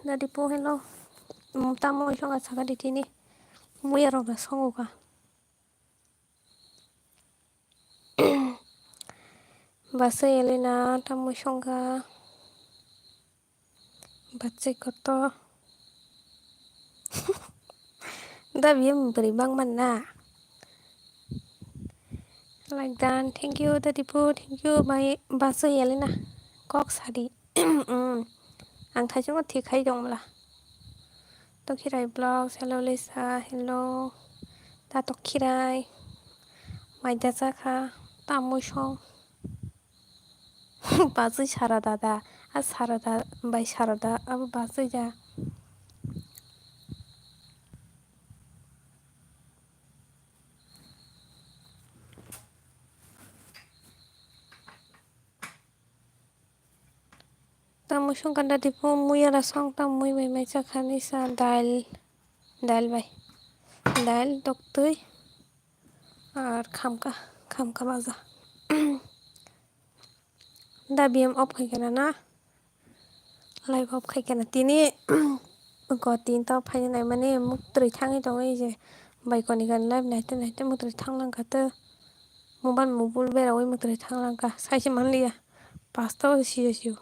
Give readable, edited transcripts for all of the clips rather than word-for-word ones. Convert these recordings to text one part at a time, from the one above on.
Nadipo, hello. Tamo isong saka di tini. Muyaro na songo ka. Basa Elena, tamo isong ka. Batse koto. Da biem beribang mana. Like that. Thank you, Nadipo. Thank you, my Basa Elena. Kok sadi. Ang thajong thi khai dong la. Tokirai blogs. Hello Lisa. Hello. Ta Tokirai. Maida Zaka. Tamo isong. Bazı sarada da. A sarada. Bay sarada. Abi bazı ja. Tamo isong kanda dipo. Muyara song tam muy may Zaka Lisa. Dal bay. Dal doktoy. আর খামকা ভাজা দা BM of খাইকেনা না live of खायकेना तिनि तीनता फायनाय माने मुक्तरै थाङै दङ जे बायकनि गान live नायते मुक्तरै थांलांखातो mobile मुबुल बेरावै मुक्तरै थांलांखा साइसे मानलिया pasta सियो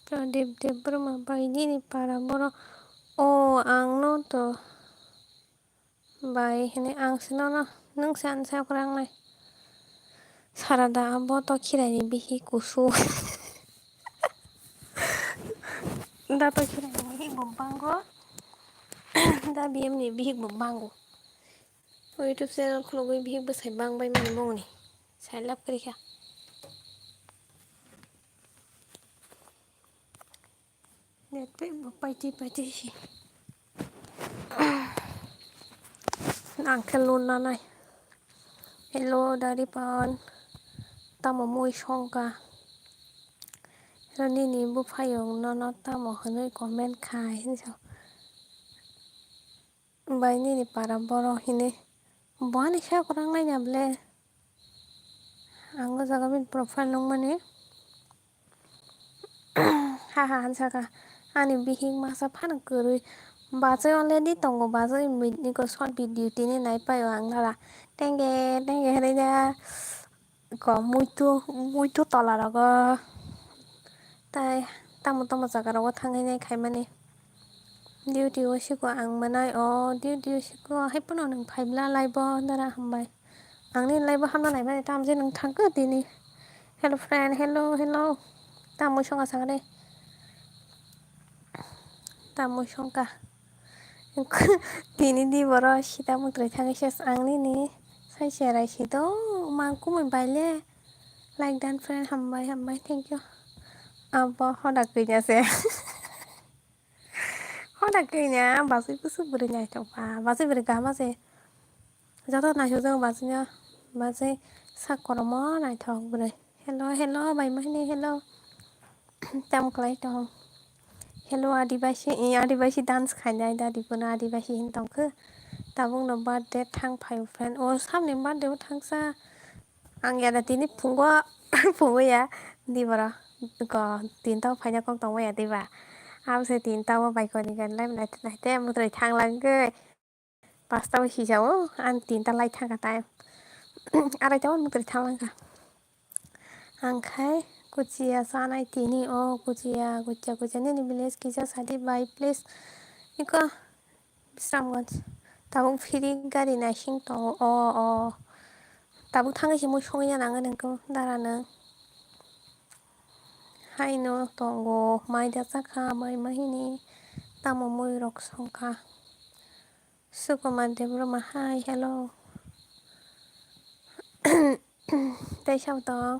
प्रदीप देव ब्रह्म बायदि पारा बर' आंनो तो बाय हने आंसोनो नोंसो आनसाखर आंनाय सारादा आब'थ' खिरानि बिहि कुसु दाथ' खिरानि बिहि बम्बांगो दा बिएमनि बिहि बम्बांगो इउटुब चेनेल खुलुगै बिहि बोसाय बांबाय माने मौनि साइलाब करिखा नेटे पाइति सी आंखेल नानाय hello दारिपान tamo muy songka Nini bu phayong no tamo hanoi comment khai hinso bai nini para boro hine bani kha korang nai nyable anggo jaga bin profile nong mane haha hansaka ani bihing masa phana koroi bazai already tongo bazai ni ko short video tini nai payo angala tenge herenya ko muito tolara tai tamo jagarago thangai khaimani duty osiko ang manai duty osiko haipano nang phaibla live dara hambai angni live hamna naimani tamje nang thangko tini hello friend hello tamo songa sagane tamo songka tini di boro sita mutrai thangai ses angni ni saise raisi do mangkumui baile like dan friend hambai thank you abo hodak kanya se hodak kanya bazai kusu beri nyai topa bazai beri gama se jado najo jang bazainya bazai sakoromo nai thok beri hello bai mahini hello tam klai tong hello adibasi dance khainai da dipuna adibasi hin tongkho tabung no birthday thang phayo friend samni birthday thangsa ang yada tini phungo ya dibara ko tinta phaina kong tongma ya diba amse tinta o baikoni gan live naite mutrai thanglangkoi pasta o hijago an tinta lai thangka time araita o mutrai thanglangka angkhai kuchia sanai tini kuchia nini village kisa sadi by place iko Bisramganj tabung free gari naising tongo tabung thangai se moi songya nango nongko darano haino tongo maida jaka bai mahini tamo moi rok songka Sukuman Debroma hi hello tei sao tong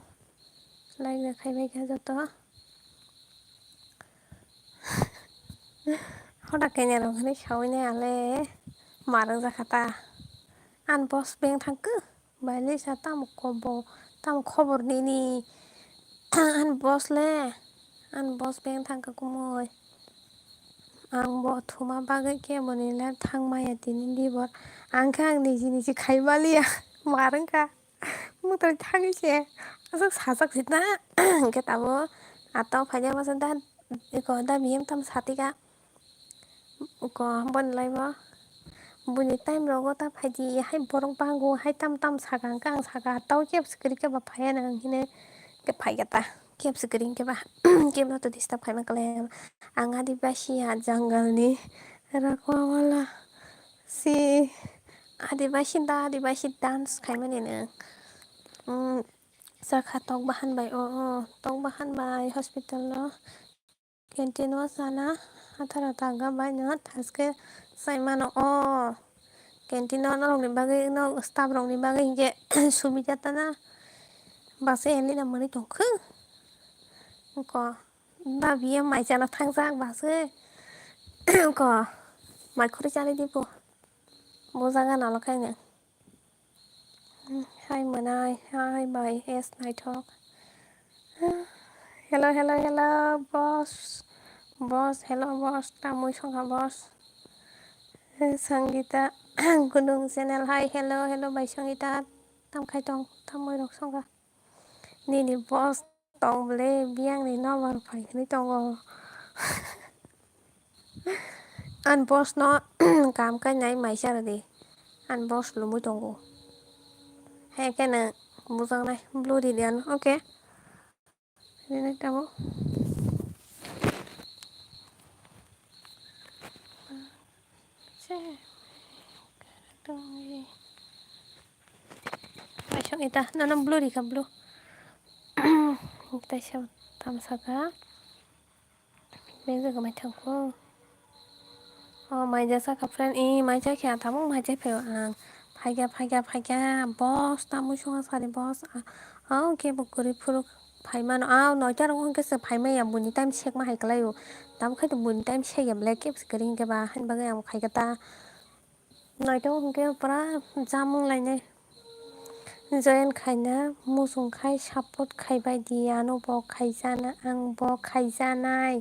like na khaibai kha joto hoda kenya rok hene sawine ale marang jakata an boss beng thangko baile sa tamo khobor nini an boss beng thangka kumoi ang bo thuma bagai kemoni la thangmaya tini dibor angkha ang niji khaibalia marangka mutrai thangise asok sajak jita hingke tabo atau phải ra mà da có da biếm tâm sát cái có bên lại mà bunyi time rogo ta phải gì hay borong bangu hay tam tam saga tau kep sekali ke bapak ya nang ini ke pai kata kep sekali ke bah kep lo tuh disturb kai maklem anga di basia jungle ni rakwa wala si adibasi dance kai mane nang Saka tong bahan bay tong bahan bay hospital lo canteen wa sana atara taga bay no taske sai mano canteen no rong ni bagay no staff rong ni bagay je sumita tana base eli na mani tong khu ko ba biye mai jana thangsak base ko mai khori chali dipo mojaga nalo kaine hai manai hai bay es night talk hello boss hello boss tamu songa boss Sanggita gunung channel hai hello bay Sanggita tam khai tong tamu rok songa ni boss tong ble biang ni no war phai ni tong an boss no kam ka nai mai sa đi an boss lu mu tong hai cái này muzang này blue đi đian ok ini tamu Masuk kita nanam blue di kan blue kita siap tam saka bây giờ mày thằng cô mày giờ sao gặp friend mày chơi kẹo thắm mày chơi phèo boss tamu chung sari boss ok bukuri puru phải mà nó nói cho nó không cái sự phải mày làm buồn time check mà hay cái này tao khai được buồn time check làm lại cái screen cái bà hắn bagay làm khai cái ta nói cho không cái para jam lại này Join खायना musung खाय support खायबाय दियानो bo खायजाना आं bo खायजानाय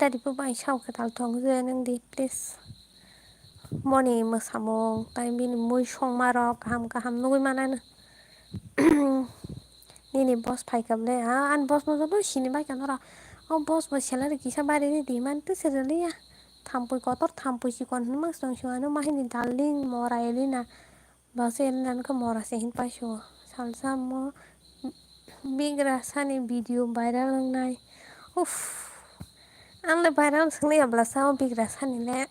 दादिबो बाय सावखौ दालथं जो नों दि please moni मोसामं time बिनि मुइ संमारक गाहाम नुगै मानानो nini boss फायखाबले an boss mo zo sini bye Canara boss bo salary kisa bari ni di man tu serali ya थाम्पै kotor थाम्पै sikon mas dong siwano mahini darling mora elina Base nan ka mora se hin pasyo salsa mo bigra sani video viral nai uff an le viral sengli abla sa bigra sani le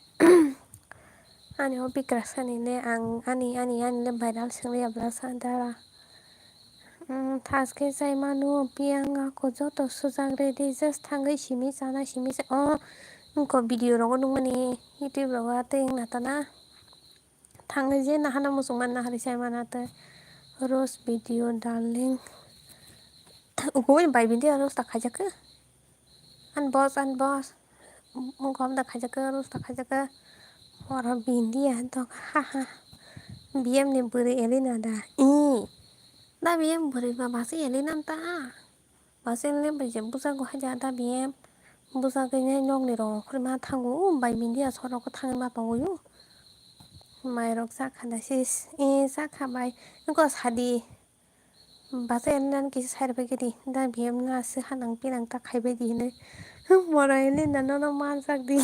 ani bigra sani le ang ani le viral sengli abla sa dara taske jai manu pianga ko joto sujak ready just thangai simi jana simi ko video rogo nungmani youtube rogo ateng natana Thangni je nahana musungman nahari sai manate rose video darling ugoin bai bindi rose ta khajaka an boss mungkom da khajaka rose ta khajaka ora bindi to haha bm ni buri elina da bm buri ba basi elina ta basi le bai je busa go haja da bm busa ge ne nyong ni ro khri ma thangu bai bindi soro ko thang ma tongu Mairok sakadasis sakabai nko sadi basa nan kisi sar bagedi da biem na se hanang pinang ta khaibai di ne morai ne nano man sak di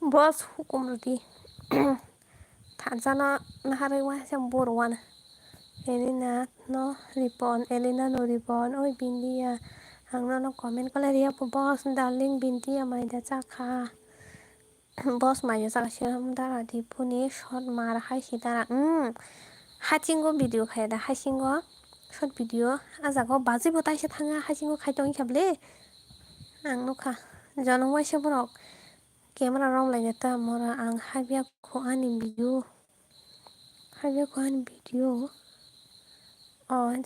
boss hukum di tanzana naharai wa sam borwana elina no ripon oi bindia ang no comment kala ria po boss darling bindia mai da chakha boss maya sakasham dara di puni shot mar haisi dara hacingo video khai da hacingo short video ajago baji botai se thanga hacingo khaitong khable ang nukha janong waisa borok camera rom lai ta mora ang habia ko ani video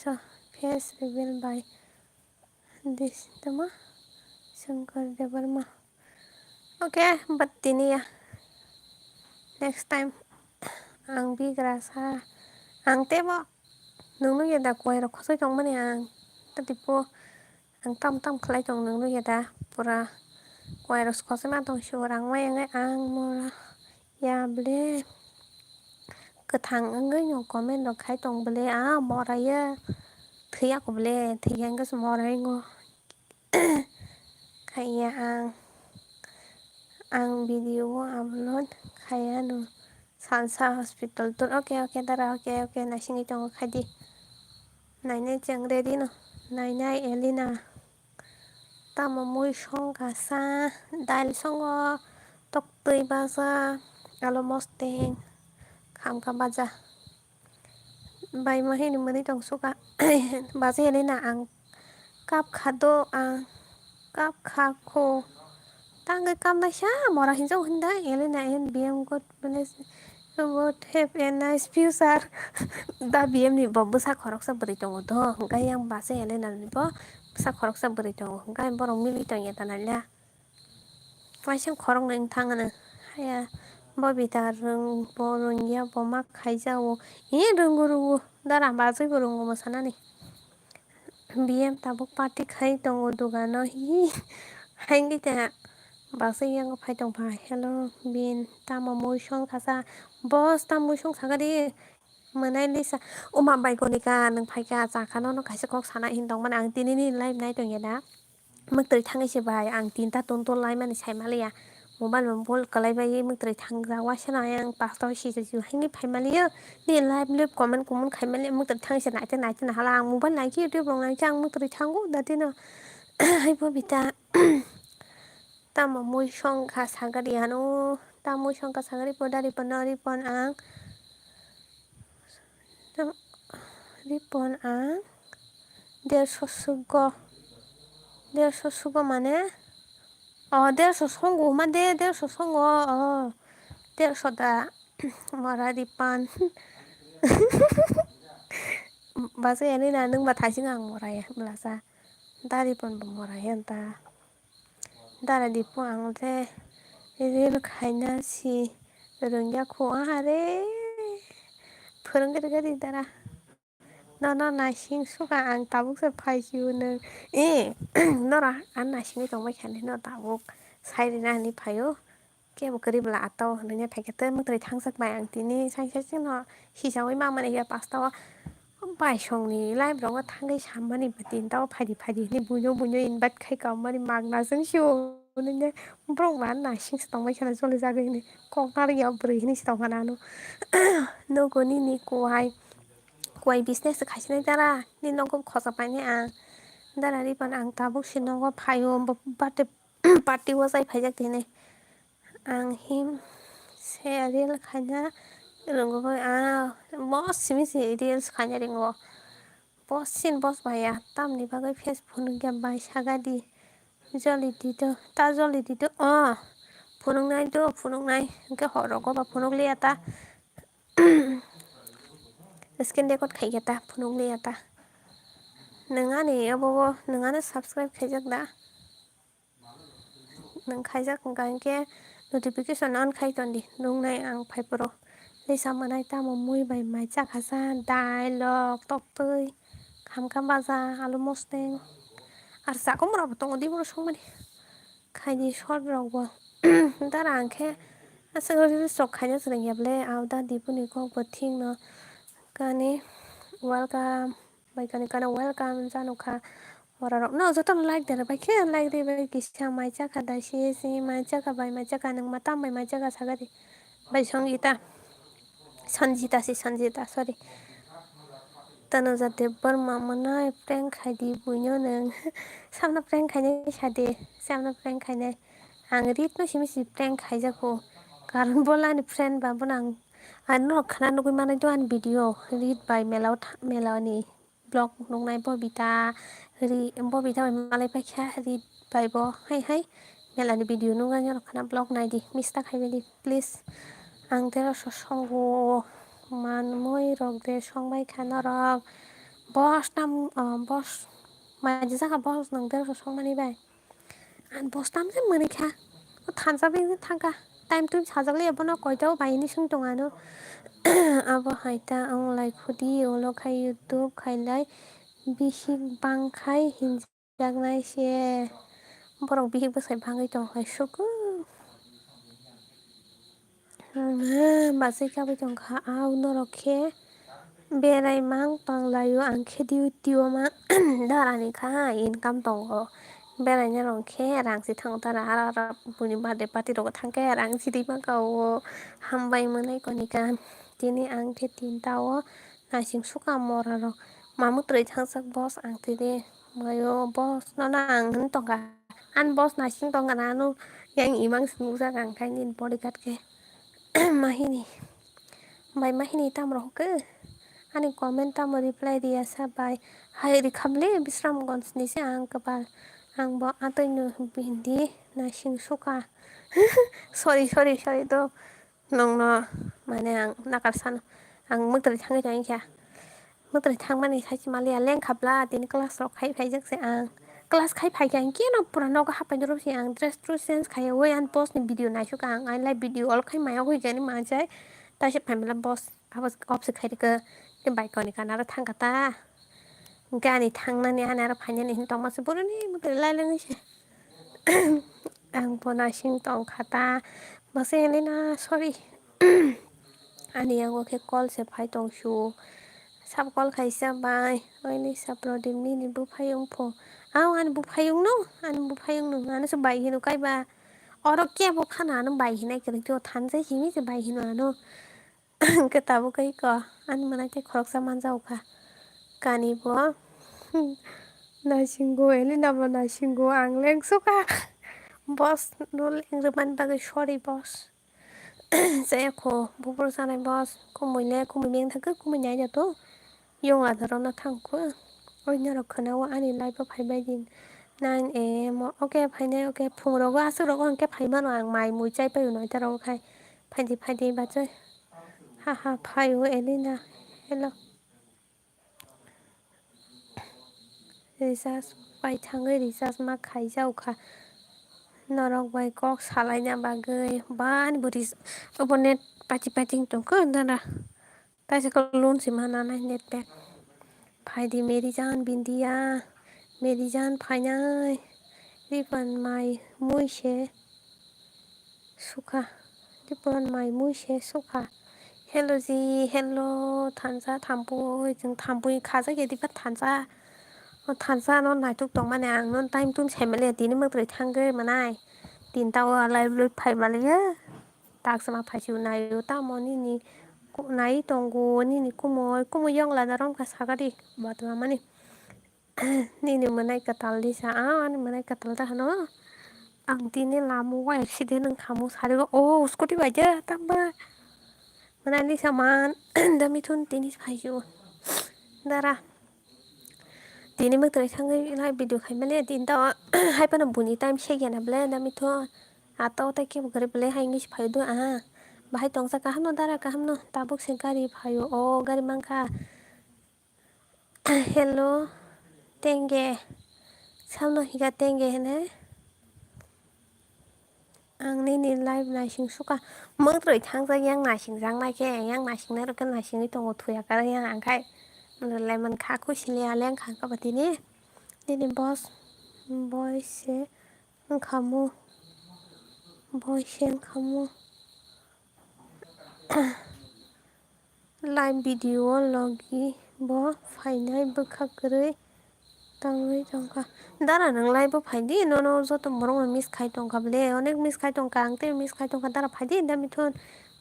so face reveal by this tama Shankar Devarma okay but ini ya next time ang bigrasa ang tebo nung ya da kwai ro khosoi tong mani ang tatipo ang tam khlai tong nung ya da pura kwai ro khosoi ma tong shurang mai ang mora ya ble kathang ngai nyong comment ro khai tong ble mora ya thia ko ble thia ngas mora ngo Kayak ang video upload kaya no Sansa hospital tur oke dara oke nasini tongo khadi nainai jeng ready no nainai Elena tamo mui songka sa dail songo tok tui baja alo mosteng khamka baja bai mahini mani tong suka baja Elena ang kap khado ang kap khako tangga kam naisa mora hinjau hinda Elena and BM God have a nice future da BM ni bo busa khoroksa bari tongo do hingkai yang baja Elena ni bo busa khoroksa bari tongo hingkai borok mili tongo tanala waisang khorok nang thangana haya bobita rung bo rungya bo ma khaijao rungu dara bazui bo rungu mosanani BM tabuk party khai tongo dogano hi haingi ta bazui yang phai tong phai hello bin tamo mui song khasa boss tam mui song sagari manai lisa oma baikonika nang phaika chakano no kaisa kok sana hindong man ang tinini live nai tong yada muktrui thangaise bai ang tinta tontol lai mani saimaliya mobile mo bol kalaibai muktrui thangja wasana ang pastor sisa ju hangi phaimaliya ni live comment kumun khaimali muktrui thangse naite na hala ang mobile naiki youtube rong nang chang muktrui thango datino haibo bita tamo mui songkha sagari ano tamui songkha sagari podari ponori pon ang ripon ang derso sugo mane derso songo mande derso songo derso da mora ripan baja Elena nungba thaising ang moraya blasa daripon bo moraya anta dara dipo ang je ril khaina si rungya kho ahare phorongri dara no naising suka ang tabuk se phaisiu nung nora an naisingui tongbai khani no tabuk sairina ni phaio kebo koribla atau nanya phaikete muktrui thangjakbai ang tini sai no hisaui mangmani hiya pastao bai songni live rongo thangai sammani tinta phadi ni buino invite khai kaumani magnajang sio nanya borok ba naising tongbai khana joli jagoi ni koknari ya bwrui hini tongkhana no nogoni ni kuai business khaisinai dara ni nogo khojakpaini ang dara ripan ang tabuk si nogo phaio birthday party o jai phaijak tini ang him se ril khaina rungoi boss simi reels khaina ringo boss baya tamni bagoi Facebook nungya bai sagadi joli dito ta joli dito phunuknai hingke horogo ba phunukliya ta screen record khaikhe ta phunukliya ta nungani abo nungano subscribe khaijak da nung khaijak hingka hingke notification on khai tondi nungnai ang phaiporo lisa manai tamo mui bai mai chakhasa dailok toktui khamka baja alu mosteng ar chakomora bo tongo diboro songmani khaini short rok bo dara angkhe asok reels rok khaina chwraingyable da diboni kok bo thingno kani welcome bai kani welcome janokha borok no jotono like derabai khe like ribai kisa mai chakha da si mai chakha bai mai chakha nungma tam bai mai chakha sagari bai Sanjita sorry Tanuja Debbarma manai prank khaidi buino nung samno prank khainai sade samno prank khainai ang read no simi prank khaijako karon bolani friend ba bonang ano khana nugui manai do an video read by melani blog nungnai bobita bai malai paikha read by bo hai melani video nungai nyor khana blog naidi mista khaibali please ang derso songo manmui rok de songbai khana rok boss maji jaka boss nang derso songmani bai an boss tam je manikha thanjabai thangka time tu sajakle abono koitao baini sung tongano abo haita onglai khudi olo khai YouTube khailai bihik bangkhai hinjaknai se borok bihik bwsai bangui tongkhai suku basai kabai tongkha norok khe beraimang panglaio ang khe duty o ma darani kha income tongo बेरायनो रंखे रांसि थांथारा आरो बुनि birthday पार्टिरावबो थांखाया रां सिरिबा गावो हामबाय मोननाय गनिका दिनै आं थिनथाव नासिं सुखा मरा र मामुत्रै थांसाक बस आं तिदे mayo bos nó nàng hứng tông cả anh boss này xin tông cả nó yang imang smu ra gang kai nin bodyguard ke mahini mahini tam roh ke ani comment tam reply dia sabai hai ri khamle bisram gons ni se ang kapal ang bo atoi nu bindi na sing suka sorry to nong no mane ang nakarsan ang mutri thangai jai kya mutri thangmani sachi malia leng khapla tin class ro khai phai jak se ang class khai phai kyang ki no purano ka hapai ro si ang dress true sense khai oi an post ni video na shu kang ai live video all khai maya hoi jani ma jai ta se phamela boss abas op se khai ke ke bai ko ni kana ra thang kata gani thangnani ana ra phainani hin tong ma se burani mutri lai lang se ang bona sing tong khata base lena sorry ani ang ke call se phai tong shu sab call khaisa bai oini saprodim ni bu phayung pho aw an bu phayung no an so bai hinu kai ba oro ke bo khana no bai hinai ke to than jai himi se bai hinu no ke tabu kai ko an mana ke khorok sa man jau kha kani bo na singo eli na ba na singo ang leng so ka boss no leng man ba sorry boss sẽ khổ bố bố sa này boss kumu meng thak kumu nyai ja to yung adaro na thang ko oi na rok na wa ani live phai bai din 9 a.m. okay phai ne okay phung ro wa su ro on ke phai ma no ang mai mui chai pa yu noi ta ro khai phai di ba chai ha phai o elina hello recharge bai thangai recharge ma khai jau kha norok bai kok salai na bagai ban buris obonet pachi tong ko dara ta se ko lon si mana na net pack phai di meri jan bindia meri jan phai nai ripan mai mui she suka ripan mai mui she suka hello ji hello thansa thampu jeng thampu khaja ke di pa thansa no nai tuk tong ma ang non time tun chemele tin ma tre thangge manai tin tao lai lui phai ma le tak sama phai chu nai yu ta mo ni nai tong go ni kumo yong la na rom ka sagadi bat ma mani ni manai katal di sa ani manai katal ta no ang tini lamu wa accident ng kamu sari oh scooty baja tamba mana ni saman dami thun tini phaiju dara tini mak trai sangai lai video khai male tin ta hai pa na buni time she ya na ble dami tho ato ta ke gare ble hai ngi phai do bahai tong sa ka hamno dara ka hamno tabuk se gari phayo o gari mangka hello tenge samno higa tenge hene ang ni live na sing suka mak trai thang sa yang na sing jang na ke yang na sing na ro kan na sing ni tong thuya ka yang ang khai lemon kha ku silia leng kha ka batini ni boss boy se kamu live video logi bo fainai bukhakrei tangoi tongka dara nang live faidi no joto morong miss khai tongka ble onek miss khai tongka angte miss khai tongka dara faidi dami thon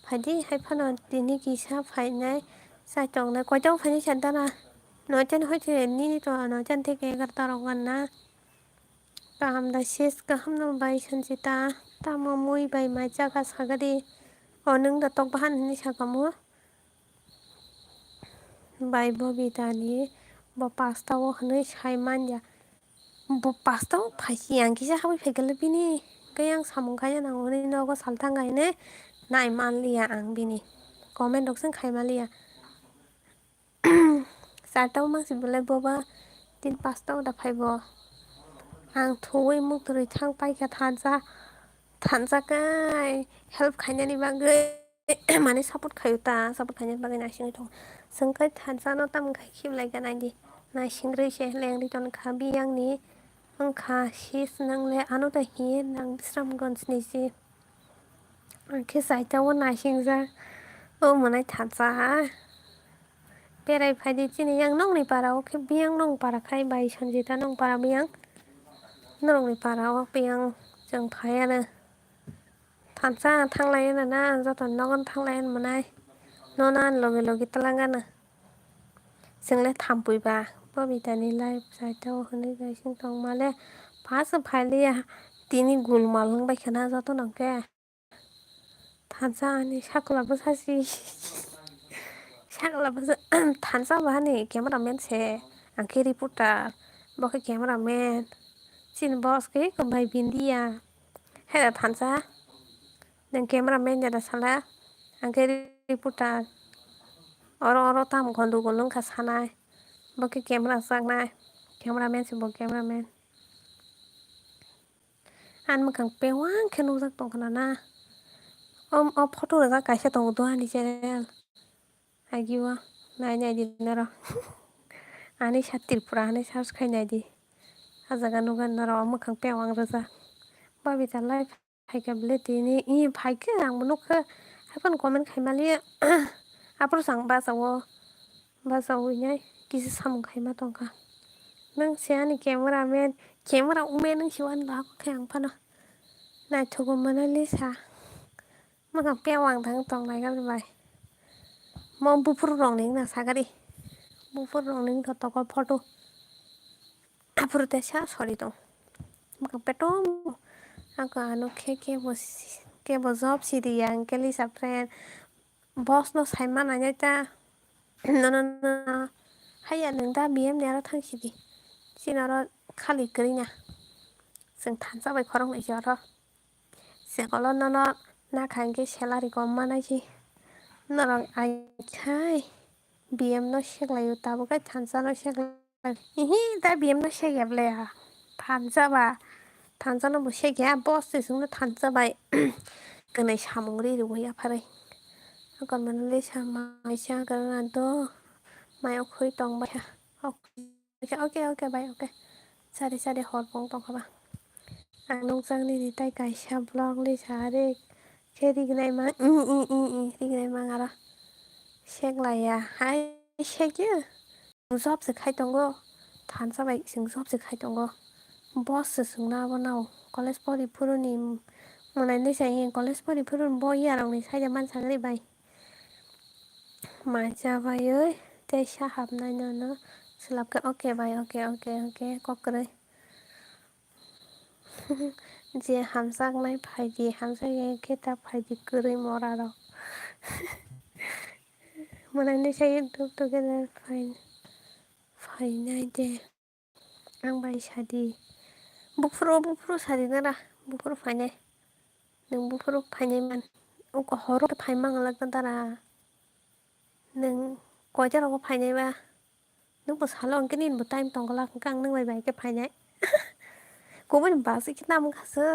faidi hai phano tini kisa fainai sai tong na koi tong fainai san dara no chen hoi che ni to no chen theke garta rogan na kaham da ses kaham no bai sanjita tamo mui bai mai jaga sagadi onung da tok bahan ni sakamu bai bobi dani bo pasta o hanai sai manja bo pasta o phaisi ang kisa habai phaigal bini kayang samung kaya nang oni no go saltang gai ne nai manliya ang bini comment option khai malia sartau mang sibulai boba tin pasta o da phaibo ang thoi muk trai thang pai ka thansa kai help khainani bagai mane support khayuta support khainani bagai na sing thong sangkai thansa no tam khai khim lai ga nai di na singrei se leng ri ton kha bi yang ni ang kha sis nang le anu ta hi nang bisram gons ni si ang ke sai ta wo na sing za o manai thansa berai phai di chini yang nong ni para o ke biang nong para khai bai sanjita nong para biang नरंनि पाराव बेयां जों फायानो थानसा थांलाय होनोना जतन नगन थांलाय होनमोनाय न'ना लगे लगे तलांगानो जोंलाय थाम्फैबा बबितानि life साइटआव होनैगासिनो दं माले फार्स्ट फाइलिया दिनै गुलमाल होनबायखाना जतनके थानसानि साख्लाबो सासि साग्लाबोसो थानसा बाहानि केमेरामेन से आंखे रिपर्टार बके cameraman sin boss ke kembali bindia hera thansa dan cameraman jada sala angke reporter oro oro tam gondu golong ka sanai bake camera sangnai cameraman si bo cameraman an mukang pewang khenu jak tong kana na o photo ra kaisa tong do ani channel agiwa nai nai dinara ani satir pura ani search khainai di ajaga nugan nara mukang pewang raja babita live faikable tini I faike ang munukha hapan comment khaimali apro sang basawo nyai kisi samung khaima tongka nang seani cameraman camera ume nang siwan ba ko khang phana nai thogo mana lisa mukang pewang thang tong nai gal bai mom bufur rong ning na sagari bufur rong ning thotoko photo apro te sa sorry tong mukang petom ako ano ke bo job sidi yang ke lisa friend boss no saima nanya ta no no no haya nang da bm ne aro thangsidi sinaro khali krinya जों थानसाबाय खरं नायजोरो shekel नन ना खांगे salary kom manaisi नरं आइखाय BM no सेगलायो Tabo काय थानसा no सेगलाय इहि दा BM no सेगेबलाया थानसा no bo सेगया boss जोंनो थानसाबाय गनै सामुंरि रुया फारै akan manali sama Aisyah karena to mai okhui tong ba okay bye okay sari hot bong tong khaba anong jangni ni tai kaisa blog li sare seri gnai ma rignai ma ngara seglaya hai segyo job se khai tongo thansa bai sing job se khai tongo boss se sungna banao college pori puruni monai ni sai college pori purun boy yarang ni sai man sangri bai मानसिया बायो ते साहाबनाय नो सोलाबखो okay बाय okay कक्रै जे हामजागनाय फायदि हामजायै केटा फायदि गोरै मरार मोनानै सायो दुग दुगेदार फायनाय दे आं बाय सादि बुफुरो सादि नारा बुफुरो फायनाय नों बुफुरो फायनाय मान उनखौ हरो फायमांलागोन दारा नों कयटाराव फायनायबा नोंबो सालो अंके निनबो टाइम तंगला गां नों बाय के फायनाय कोबन बासि किना मुखासो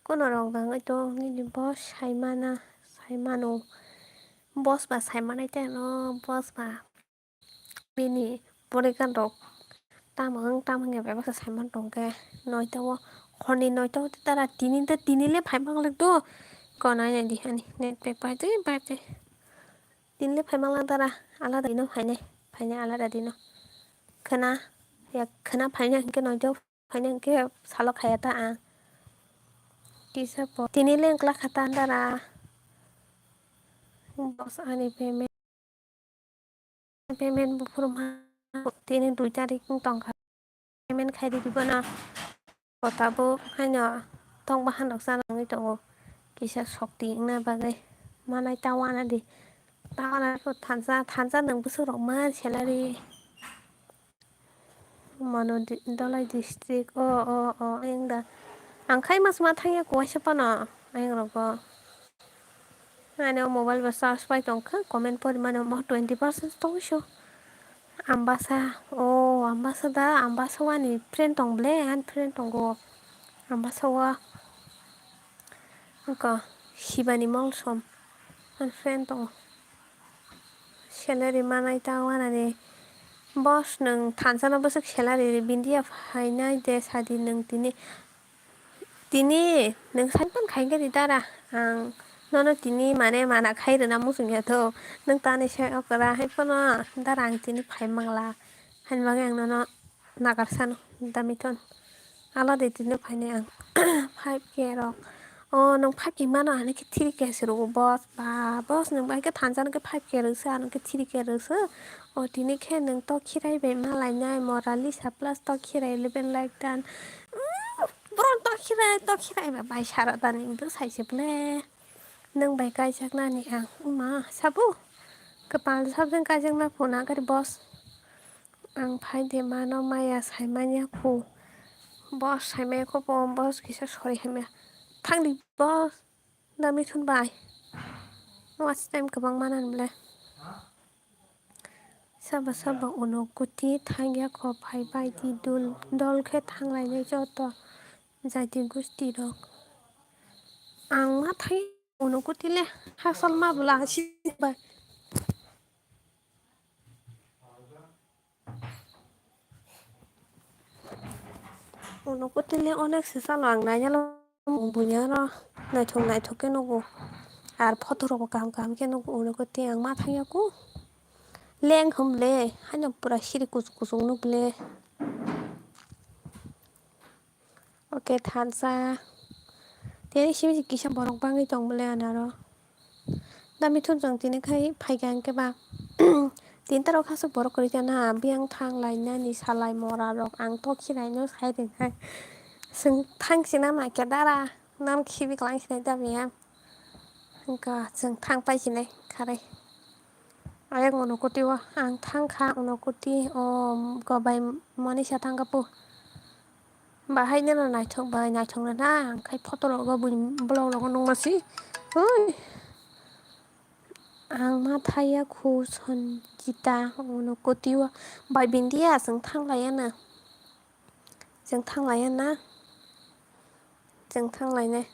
कोन रंग गांगै तो नि बस साइमानो बस बा साइमानाय तेनो बस बा बिनि बरिगान रok tamang ya basa saiman tongke noita wo khoni noita wo tara tinile phaimang lagdo kona ya di hani net pe paite tinle phaimang lang tara alada dino phaine alada dino khana phaine ke noita phaine ke salo khaya ta a kisa po tinile ngla khata tara bos ani payment bufur ma tini 2 tarik tongka payment khai di bana kotabo haino tong bahan dok sana ngai tongo kisa shokti na bagai manai tawana di tawana ko thansa nang busu rok ma salary mano dolai district engda angkai mas ma thangya koisa pano engroko ano mobile ba charge pai tongkha comment pori mano 20% tongso ambasa wani friend tongble an friend tongo ambasa wa ko hibani molsom an friend tongo salary manai tawana ni boss nang thansano boso salary bindia fainai de sadi nang tini nang saimpan khaigari dara ang nono tini mane mana khairona musungya to nang tani sai okra haifano dara ang tini phaimangla hanbagay ang nono nagarsano damiton आलादा इदिनो फायनाय आं 5K rok nung 5K mano hanike 3K siro bos ba bos nung ba ke tanjano ke 5K röse ano ke 3K röse tini khe nung to khirai bai malai nai morali sa plus to khirai leben like dan bron to khirai ba bai sara dan ingdo saiseple nung bai kaijak nani ang ma sabu kepal sabjang kaijak na phona gari bos ang phaide mano maya saimanya khu bos saimaya khu bos kisa sori haimaya थांदि बस दामि थुनबाय नङासि time गोबां मानानैलाय सोरबा सोरबा उनकुटि थांगिया खफाय बायदि दलखे थांलायनाय जत जायदि गुस्थि दं आं मा थायो उनकुटिले हासल माबोला सिबाय उनकुटिले अनेकसो साल आं नायनाल बुnya naithok ke nugo ar photo rok kaham kaham ke nugo unukuti ang ma thangyaku leng humle haino pura siri kusuk kusuk nugle oke thansa tini simi kisa borok bangui tongbole anaro dami thunjang tini khai phaigang ke ba tin tarok hasuk borok korijana biang thanglai nani salai mora rok ang to khirai no saiding hai sing thangsina ma ke dara nam khibi klangsinai dabiya hingka जों थांपायसिनाय खारै ayang unukuti wa ang thangkha unukuti gobai monisa thangkapu bahai no naithok bai naithok na khai photo rok blog rok nungmasi ang ma thaya khu sonjita unukuti wa bai bindia जों थांलायानो जों थांलायाना जों थांलायनाय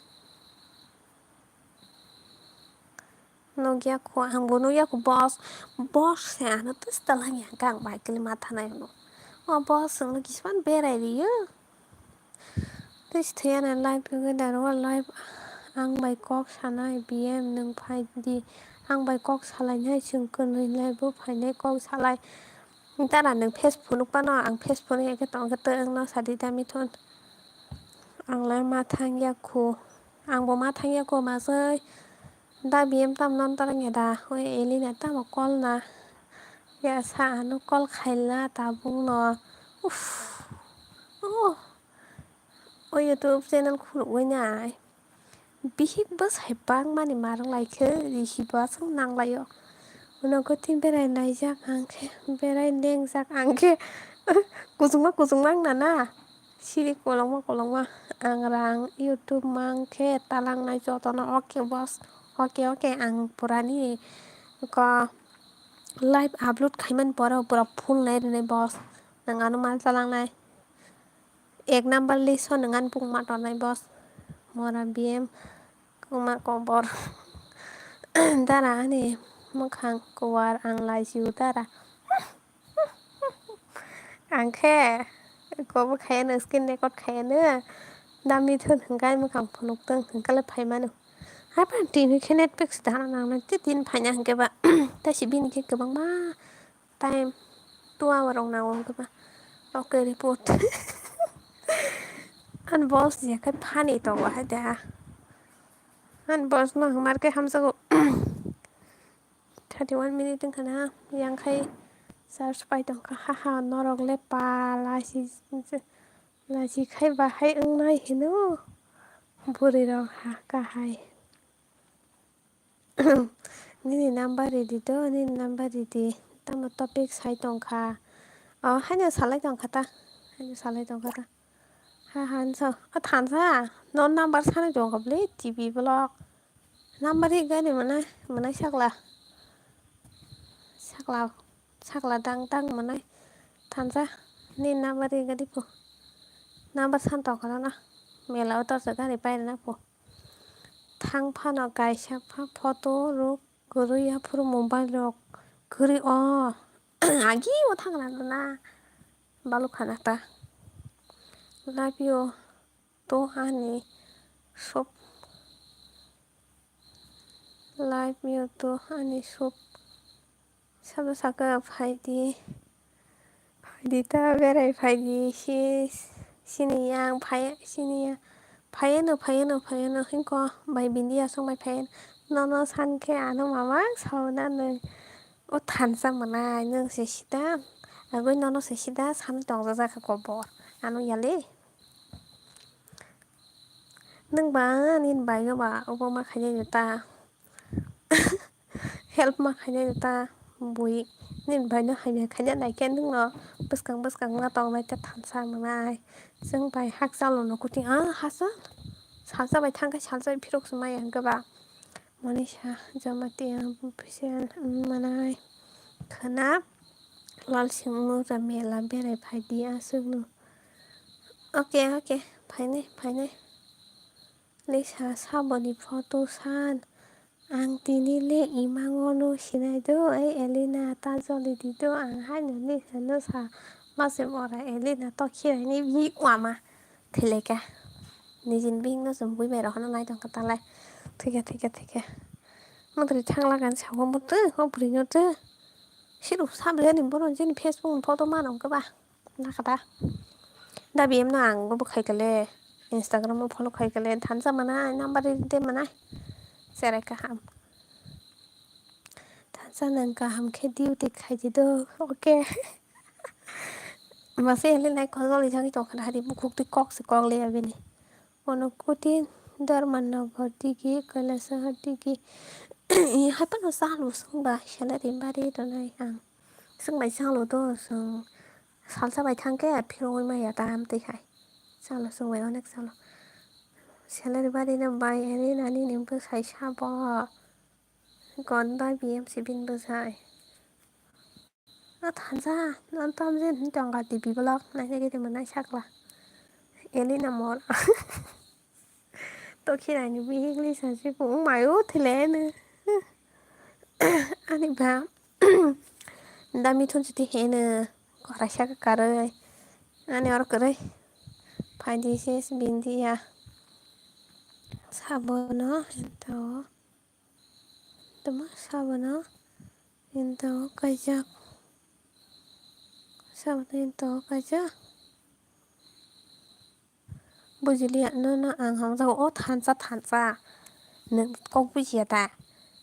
Nogia ko ang bonuya ko boss ya no to stalang ya gang bai kili mata na no boss no kispan berai riyo this thaya na live ko daro live ang bai kok sanai bm nung phai di ang bai kok salai nai sung kunui lai bo phai nai kok salai tara nung facebook nuk pa no ang facebook ni ke tong ke te ang no sadi dami thon ang lai ma thang ya ko ang bo ma thang ya ko ma sai da bm tam non tarang ya da oi elina tam kol na ya sa anu kol khaila tabung no uff oi youtube channel khulu oi nai bihik bas hai bang mani marang laike rihiba sang nang layo unago tin berai naijak angke berai nengjak angke kujungma na siri kolongma ang rang youtube mangke talang nai jotono oke bos oke ang purani ko live upload khaiman pora pura full nai rene bos nangano mal talang nai ek number list ho nangan pungma tonai bos mora bm kuma kobor dara ani mokhang kuar ang lai siu dara angke kobo khayano skin record khayano dami thun hingkai mokhang phunuk tong hingkale phaimano apa tin ke netflix dana nang tin phaina hingke ba ta sibini ke kabangma time 2 hour rong nawo hingke ba oke report an boss ya kai phani to wa da an boss no hamar ke hamsago 31 minute kana yang khai search pai tong ka haha norok le pa lasi khai ba hai ang nai hino buri rok ha ka hai nini number ready to nini number ready tamo topic sai tong kha haino salai tong khata ha han so thansa non number sanai tong kable tv blog number ri gani manai sakla dang manai thansa ni number ri gadi po number san tong khana na mela to sa gani pai na po thang phano kaisa pha photo rok gurui apur mobile rok guri agi o thangna na balu khana ta love you to ani sop live you to ani sop sabo saka phaidi ta berai phaidi sini yang phái sini phái nó hình co bài bình đi xong bài phái nó san cái nó mà mát sau nó này ô thành sang mà này nhưng sẽ xịt với nó sẽ xịt san trồng ra cái quả bò nó yale nâng bà nên bài nó bà ô mà khai nhận ta help mà khai nhận ta bùi nên bài nó khai nhận này cái nước nó bớt căng nó tòng này thành sang mà nàyซึ่ง bài hát sao nó cũng tiếng hát sao 살사 바이 탄가 살사 필요 없으면 양가 봐 마니샤 자마티야 부피시안 마나이 khana lal singmu ramela bere phaidia sugnu ok phaine lisa saboni photo san ang tinile imangono sinaido ai elena tajoli dido ang haino lisa no sa mase mora elena to khirai ni bi wama thileka nijin bing nó dùng vui vẻ đó nó lại trong cái ta lại thích nó từ trang là cái sao không tư không bự nhau chứ xí đủ sao bây giờ mình bắt đầu trên Facebook photo mà nó các bạn là cái ta đã bị em nó ăn có khai cái lệ Instagram mà follow khai cái lệ thằng sao mà na number đi tên mà na sẽ ra cái ham thằng sao nên cái ham khai điêu thì khai gì đâu ok mà sẽ lên này có gọi là cái chỗ cái này bút thì cọc sẽ cọc lệ bên này Onokutin Dharmanagati Kalasahati hai bắt nó sao luôn xong bài sẽ lại đến ba đi tuần này xong bài sao luôn tôi xong sao bài thăng cái phiêu mà ya tam tây khai sao là xong bài onek sao là sẽ lại đến ba đi năm bài này là đi niệm bữa sai sao bỏ còn bài bị em sẽ bin bữa sai nó thành ra nó tâm trên chọn cả tivi blog này cái mình nói chắc là Elena một tôi khi này như bị Lisa chứ cũng mày út thì lẽ nữa anh bảo đam thôn chỉ thế nữa có ra sắc cả rồi anh ở cái phải đi xem bình đi à sabon nó đó tấm sabon nó đó cái chắc sabon đó cái chắc bây giờ liền nó ăn hàng rau ớt than ra nên công việc gì ta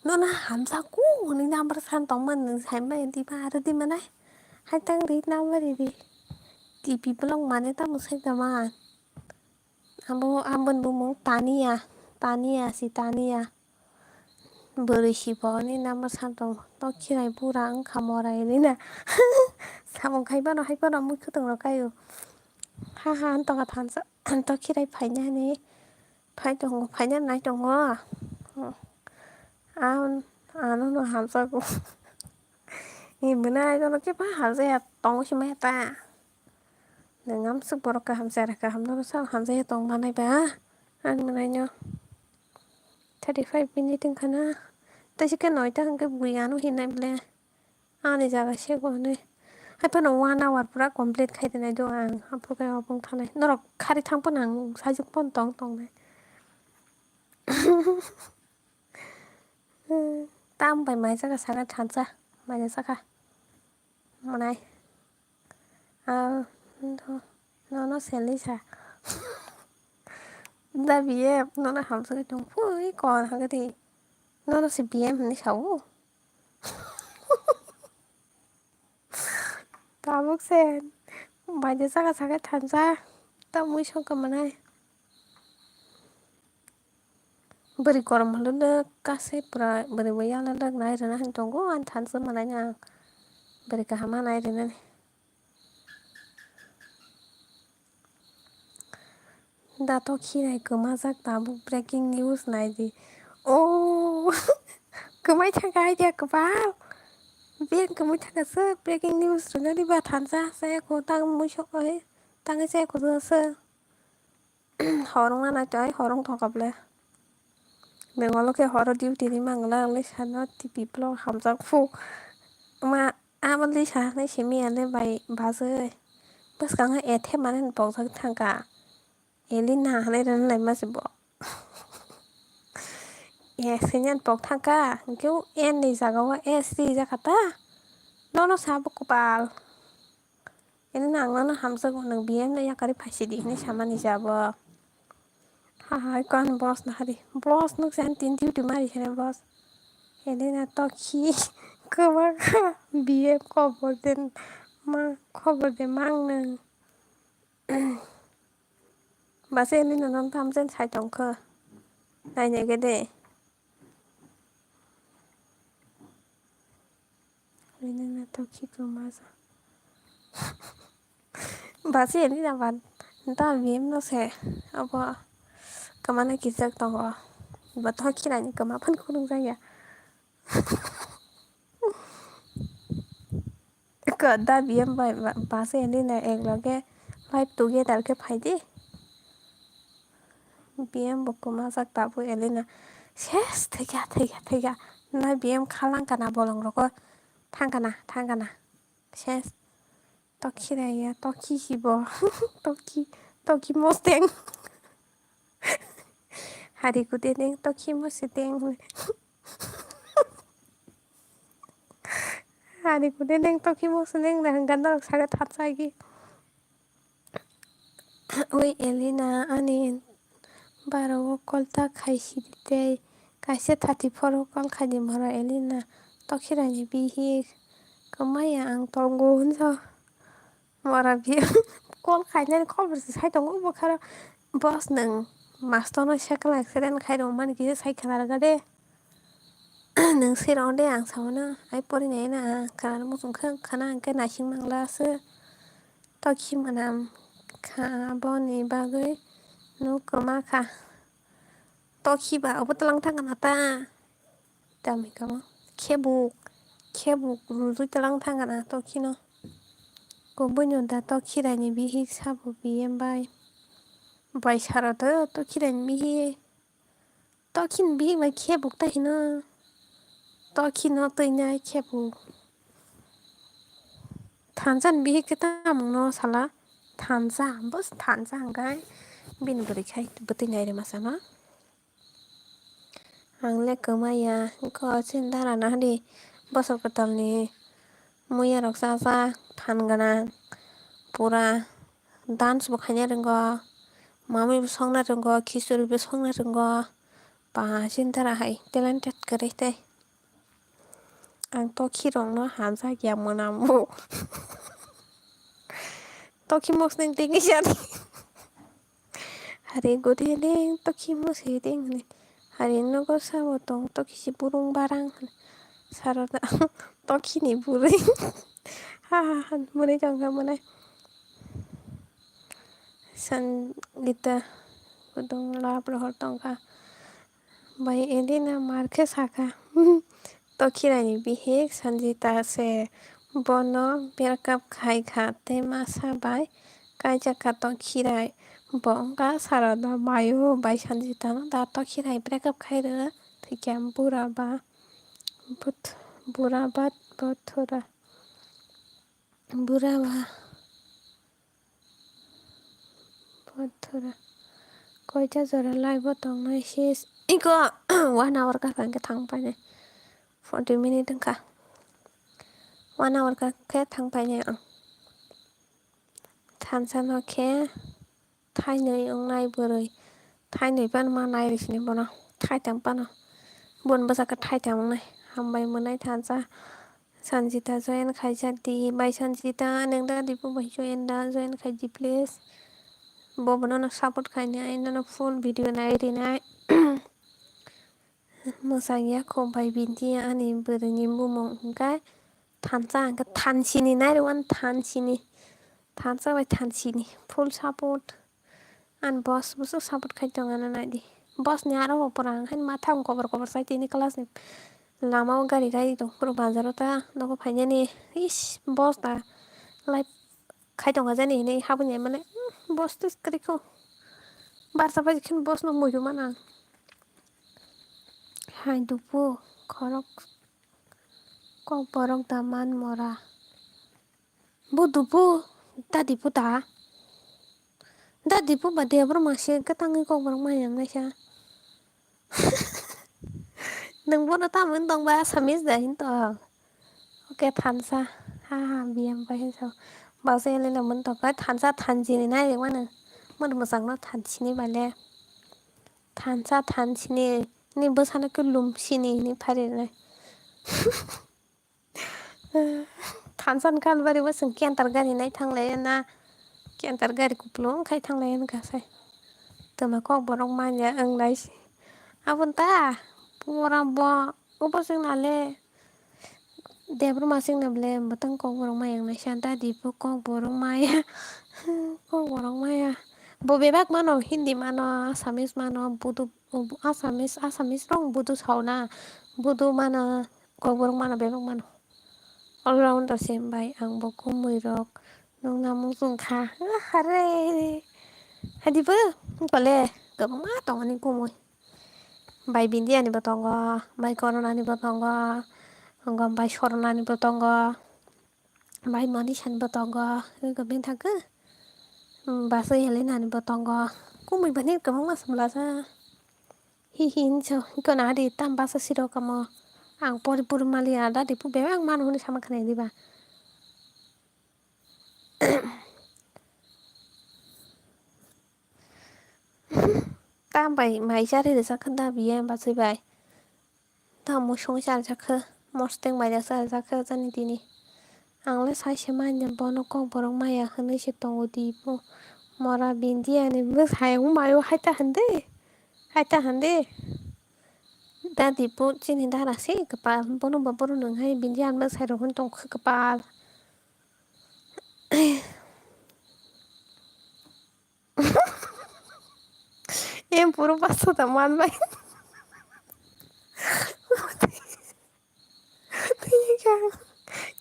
nó hàm sao cú nên làm bữa sáng tổng mình hay mấy đi ba rồi đi mà này hay tăng đi nào vậy đi thì bị belong mà nên ta muốn xem mà ambon bumong tania si tania berishi bo ni number sáng tổng to kirai burang kamorai ni na sao khai bao nó hay bao nó mũi cứ tưởng là cái ha anh to than sa anh to kirai phải nha nè phải nha này trồng hoa nó hàm sao cũng nhìn bữa nay nó cái bá hàm dè tông chứ mấy ta để ngắm sức bò cả hàm dè cả hàm nó sao hàm dè tông mà này bá anh bữa nay nhá 35 minutes khana ta chỉ cái nói ta cái buổi ăn nó hiện nay ble này jaga xe của này hay phần 1 hour pura complete khai thế này do ăn học cái học phong thằng này nó khai thang phần hàng sai chục phần tông này tam bài máy chắc là sáng chán ra máy chắc à mà này nó sẽ lấy sao đã bị em nó là học cái trong phơi còn cái gì nó sẽ bị em nó xấu ta bước xe bài chắc là sáng chán ra tao mới xong cái mà này beri koram halunda kasih pra beri bayar lada naik rena hang tunggu an tan sama nanya beri kahama naik rena nih dato kira kemazak tabu breaking news naik di oh kemai thang dia kebal biar kemai thang se breaking news rena di ba tan sa saya ko tang musok oi tang saya ko se horong mana coy horong thokable đừng có lúc cái họ đi thì mang là lấy sản nó thì bị lo hàm răng phụ mà vẫn lấy sản lấy chỉ miền lên bài bà rơi bớt càng hay thêm mà nên bỏ sang thằng cả Elina lấy đến này mà sẽ bỏ sinh nhân bỏ thằng cả kiểu em đi ra cái gì ra cả ta nó sao bốc bà Elina anglana hamsago nang BM na yakari phasidi ni samani jabo. Hai kan boss na hari. Boss nuk san tin duty mari chane boss. Elina to ki kama BM khobor den ma khobor de mang nang. Bas Elina nam tham sen sai tong kho. Nai ne ge de. Elina to ki kama sa. Bas Elina ban ta BM no se. Apa kemana kijak tong Bato kiranya kemapan kurung saya. Ke da BM bas Elina egloge live together ke phaidi. BM bokuma sak tabu Elina. Yes, tega. Na BM kalang kana bolong roko. Tangkana. Yes. Toki raya, toki hibo. Toki mosteng. Hari ku deneng toki mosteng. Hari ku deneng toki mosteng dan ganda sagat hat lagi. Oi Elina ani baro kolta khaisi dite. Kaise 34 kol khadi mara Elina. Toki raya bihi. Kemaya ang tolgo hunso. Mara BM kol khanya kol bersi sai tongo bakara. Boss nang mastono sakal accident khai dong man kise sai khalar gade. Nang sirong de ang sauna ai pori nei na kana musung khana angke nasing mangla se toki manam kha boni bagai no kama kha toki ba obotlang tangana ta dami kama kebuk ruzu talang tangana toki no kobonyo da toki rani bihi sabu BM bai sarata toki rani bihi tokin bihi bai kebuk ta hina toki no toina kebuk Tanzan bihi kita no sala Tanzan bos Tanzan gai bin berikai betul nai masama ang le kemaya ko sindara na di bosok ketal ni muya roksa pan pura dance bukannya renggo mami songna renggo kisuri songna renggo pa sindara hai talented kerete ang toki rong no hamsa kya monamu toki mos neng tingi jani hari gode neng toki mos hedeng hari no go sabotong toki si burung barang sarada toki ni burung mulai jangka mulai san gita gudung la prohor tongka bai Elina marke saka toki rani bihik sanjita se bono berkap khai khate masa bai kaja kato kirai bongka sarada mayo bai sanjita no da to kirai breakup khai re tikyam buraba bothora buraba bothora koita jora live tong no sis iko 1 hour ka ke thang pa ne 40 minute ka 1 hour ka ke thang pa ne thansa no ke thai nei ong nai boroi thai nei pan ma nai ris ni bono thai tam pano bon basa ka thai tam nai hambai monai thansa sanjita join khaisa di bai sanjita neng da di pu bai join khaiji please bobono no support khaini ai no full video nai rinai mosagia ko bai binti ani berni bumong kai thansa angka thansini nai wan thansa bai thansini full support an boss busu support khai tongana nai di boss ni aro porang han matham cover sai tini class ni lama gari dong puro bazaro ta nogo phainya ni is boss ta live khai tonga jani nei habunya mane boss tus kriko bar sabai khin boss no muju mana hai dupu khorok ko borok da man mora bu dupu da dipu ba debro masih ketangi ko borok mayang naisa nang bono tamun tong ba samis da hin to oke thansa BM bai so बासो Elena मोनथ'बाय थानसा थानजिनि नागिरबानो मोन मोजांनो थानसिनि माने थानसा थानसिनि नि बोसानोखौ लुमसिनि नि फारिनो थानसानो खानबारिबो सों केन्टार गारि नाय थांलाय ना केन्टार गारिखौल' ओंखाय थांलाय होनगासै तमाखौ बरं मानिया ओंनाय आबुनता बराबा अबा जोंनाले देब्र मासिंनाबले batang kong borong maya na shanta dipo kong borong maya kong borong maya bobebak mano hindi mano asamis mano budu asamis rong budu sauna budu mana kong borong mana bebak mano all rounder sembay ang boku muirok nung namung sungkha hare hadibo kole gabma tongani kumoy bay bindi ani batongo bay corona ni batongo Hongkong by Sornani Botongo by Monishan Botongo Gabin Taka Basa Helena Botongo Kumi Banit Kamas Blasa Hihin so Gonadi Tam Basa Sirokamo Ang Pori Malia Daddy Pube Ang Man Huni Samakanediba Tam by my chatty the second BM Bassi by Tam Moshon Shaka Mosting by the Saka Zanitini Angles Hashaman and Bonoco Boromaya Hanishiton Dipo Mora Bindi and it was high Umayo Hata Hande Daddy put in that a sick pal Bono Baburun and Hay Bindi and Miss had a hunton cookapal And Purubaso the man by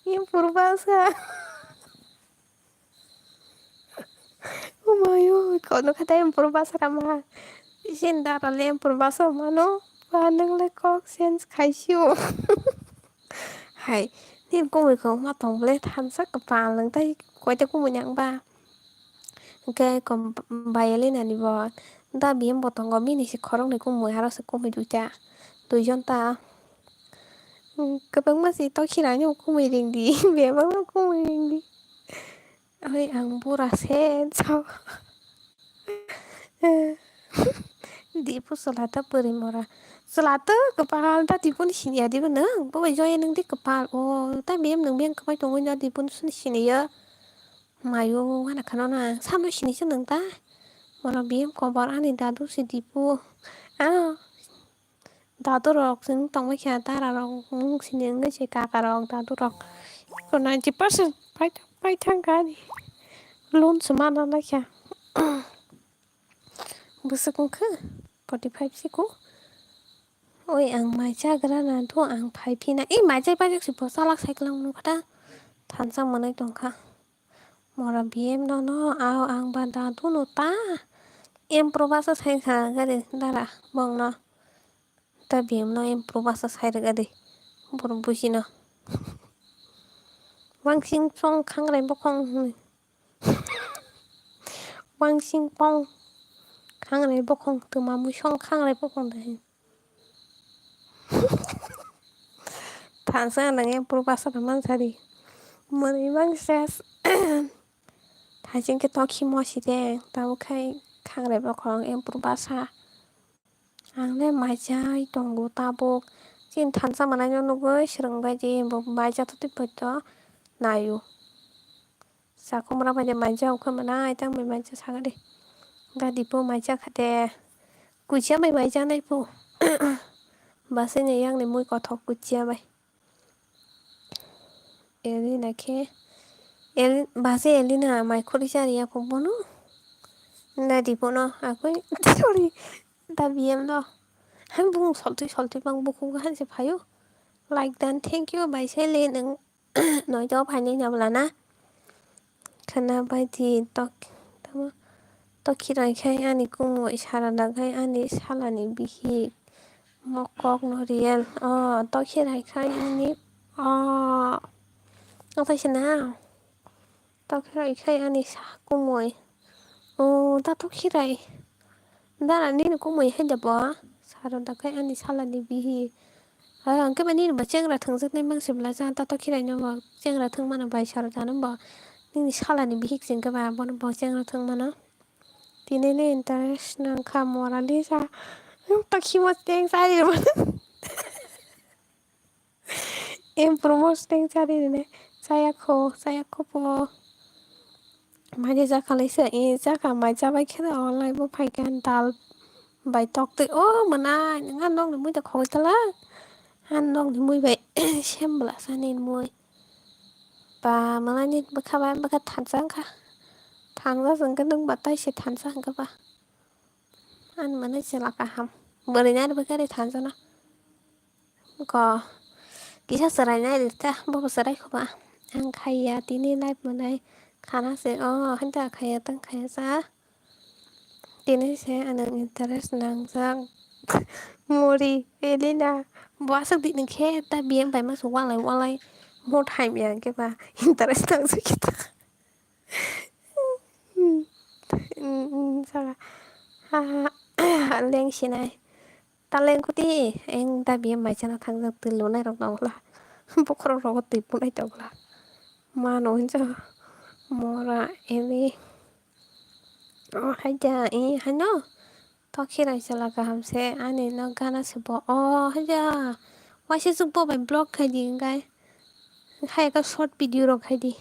In Purubasa Oh my god, look at them Purubasa Rama Isn't that a lamp Purubasa Mano? Panang like cock sense Kaishu Hay Nên cô người không mà tổng lên tham sắc cặp phà lần tay quay cho cô một nhận ba ok còn bài lên này đi vào ta biến một tổng có mini sẽ khó này cô mới hay sẽ cô mới đủ cha tùy cho ta cái bánh mà gì tôi khi nào nhưng cô mới đình đi về bánh mà cô mới đình đi ơi ăn bura sen sao di pun selata perimora selata kepala tadi pun sini ya di mana bawa joy neng di kepala oh tapi em neng biang kepala tunggu di pun sini ya mayo anak kanona sama sini seneng ta mora biam kobar ani dadu si dipu ah dadu rok sing tong mai kha ta ra rok mung sini ngai che ka ka rok dadu rok còn 90% pai thang ka ni lon semana la kha busuk ke 45 siku oi ang mai cha gra na thu ang phai phi na i mai chai pa jak si po salak sai klang nu kha than sang manai tong kha mora biam no ao ang ba dadu no ta em probasa sai kha gare dara bong no ta biam no em probasa sai gare bor busina wang sing song khang rai bokong wang sing pong khang rai bokong tu ma mu song khang rai bokong da than sang nang em probasa da man sari mari bang ses thai jing ke to khi mo si de ta kai khang rai bokong em probasa ang le mai chai tong go ta bok chin than sa manai no go shrang bai ji bo mai cha tu ti pto nayu sa không ra bây giờ mai cha không mà nai tăng mai cha sang đi ga đi po mai cha khate cu chia mai cha này po bà sẽ nhảy yang này mũi có thọc cu chia mai eli này ke eli bà sẽ eli na mai khori cha ria po bono na đi po no aku sorry ta biam no han bung solti bang buku han se phayo like then thank you bài sẽ lên ứng nói cho bài này là na khana bài thì to kirai khai ani kumoi sarada khai ani salani bihi mokok no real to kirai khai ani nó thấy nào to kirai khai ani kumoi ta to kirai dara ni kumoi hay bỏ sarada khai ani salani bihi cái bên này mà chăng là thường rất nên mang xem là ra ta to kirai nó vào chăng là thương mà bài sarada nó bỏ जोंनि सालानि बिहिगजों गोबा बन बजें थों मानो दिनैनो interest नोंखा मरालि जा ताखिमोतें जायोमोन इमप्रुमस्टें जारिने जायाखौ माने जाखालायसो जाखा माय जाबाय खेला अनलायबो फायगोन दाल बाय तक ओ मोनाय नोंहा दं मुइदा खबायथाला han dong thì mui vậy xem là sao nên mui bà mà anh bữa khá bạn bữa khá thằng ra dừng cái nâng bà tay sẽ thằng sang cái bà anh mà nó sẽ là cả hầm bữa này nhá bữa cái đi thằng cho nó có kỹ thuật này này được ta bao giờ đây không ạ ăn khay à tí nên live bữa nay khả năng sẽ hắn ta khay tăng khay giá tí nên sẽ anh em interest năng sang Mori Elena buat sedih nih kayak tapi yang masuk walai mau time ya kayak apa interesting sih kita salah leng sih này ta lên có tí em ta bị em bài cho nó thằng ra từ lỗ này rồi đâu là bốc rồi rồi từ bữa nay đâu là mà nói cho mora em đi hay cha hay nó Tokira salaga hamse ane na gana sebo haja wasi supo by blog khai di ngai khai ka short video ro khai di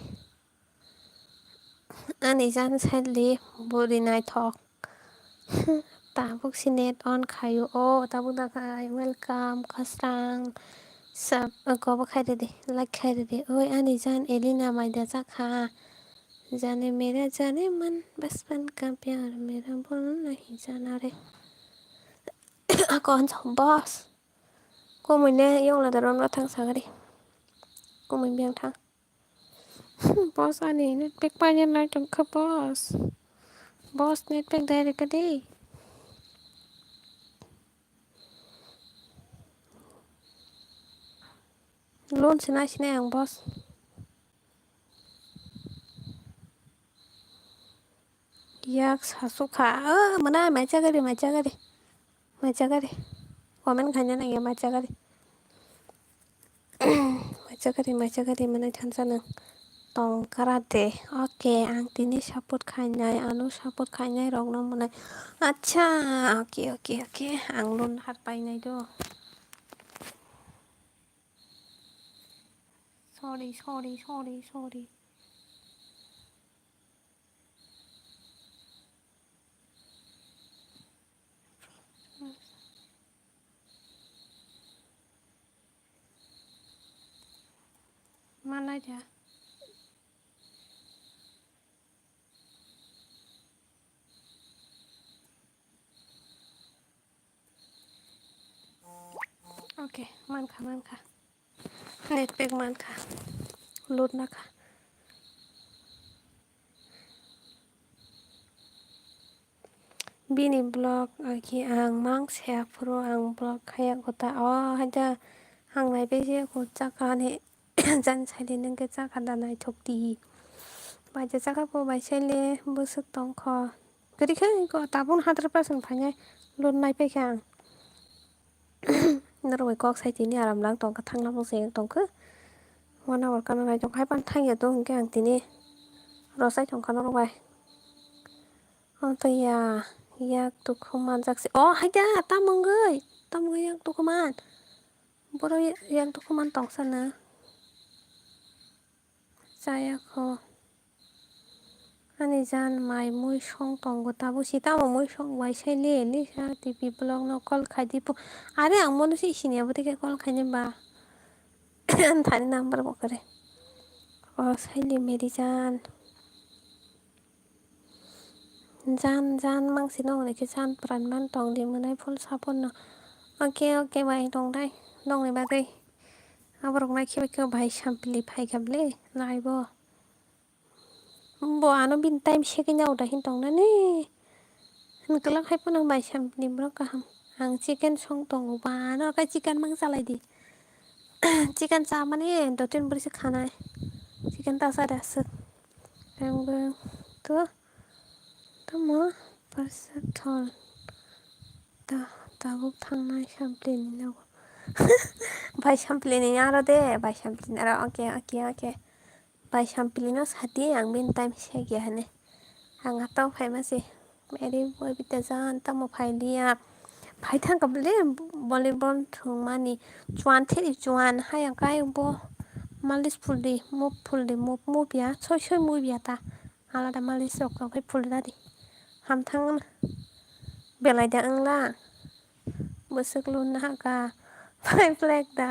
ane jan sadly body night talk ta buk sinet on khayu ta buk da khai welcome kasang sab ko ba khai de like khai de oi ane jan elina mai da cha kha जाने मेरा जाने मन बचपन का प्यार मेरा भूल नहीं जाना रे con chồng boss cô mình nè yêu là đàn ông thằng sao đi cô mình biếng thằng boss anh ấy nét big bao nhiêu lại trong cấp boss nét big đây cái đi luôn xin ai hàng boss yak sasuka mana macam cái đi comment khanya này macam cái đi mana thằng sao nè tong karate oke ang tini support khanyai anu support khanyai rong no mana acha oke ang lun hat pai nai do sorry mana aja oke man kha net bag man kha load na kha bini blog aki ang mang share pro ang blog khaya kota haja ang nai be je ko chaka ne jan sai le nang ke chaka da nai thok ti ba je chaka po bai sai le busuk tong kho kadi kha ko tabun 100% phanya load nai pe khang nó rồi có sai tí làm láng tổng cái thằng nó sẽ tổng cứ mà nào cái này trong hai bàn thay ở tôi cái hàng tí nè rồi sai trong cái nó vậy thì yak tu kuman saksi hay da tamong yak tu kuman boro yak tu kuman tong sana saya ko ani jan mai mui song tong go tabu sita mo mui song wai sai le sa tv blog no call khai di po are ang mon si sini abute ke call khai ba thani number bo kare sai le meri jan mang sinong này cái jan pran man tong di menai full sapon no oke bai tong dai dong ne ba dai aborok na ke bai sampli phai kable lai bo ano bin time shekin out dah tong na ne kelak hai pun ang bai sampli bro kaham ang chicken song tong ba no ka chicken mang salai di chicken cha mane dotin beri se khana chicken ta sa das ang to tamo persatol tabuk thangna sampling no bai sampling ara de bai sampling ara oke बायसामप्लिनो साथी ang bin time segi hane ang atau phai masi meri boy bita jan tamo phai dia phai thang kabli volleyball thungmani chuan theri chuan hayang kai bo malis fuldi mop ya choi choi mop ya ta alada malis rok kai fuldadi hamthang belai da angla besok luna ka phai flag da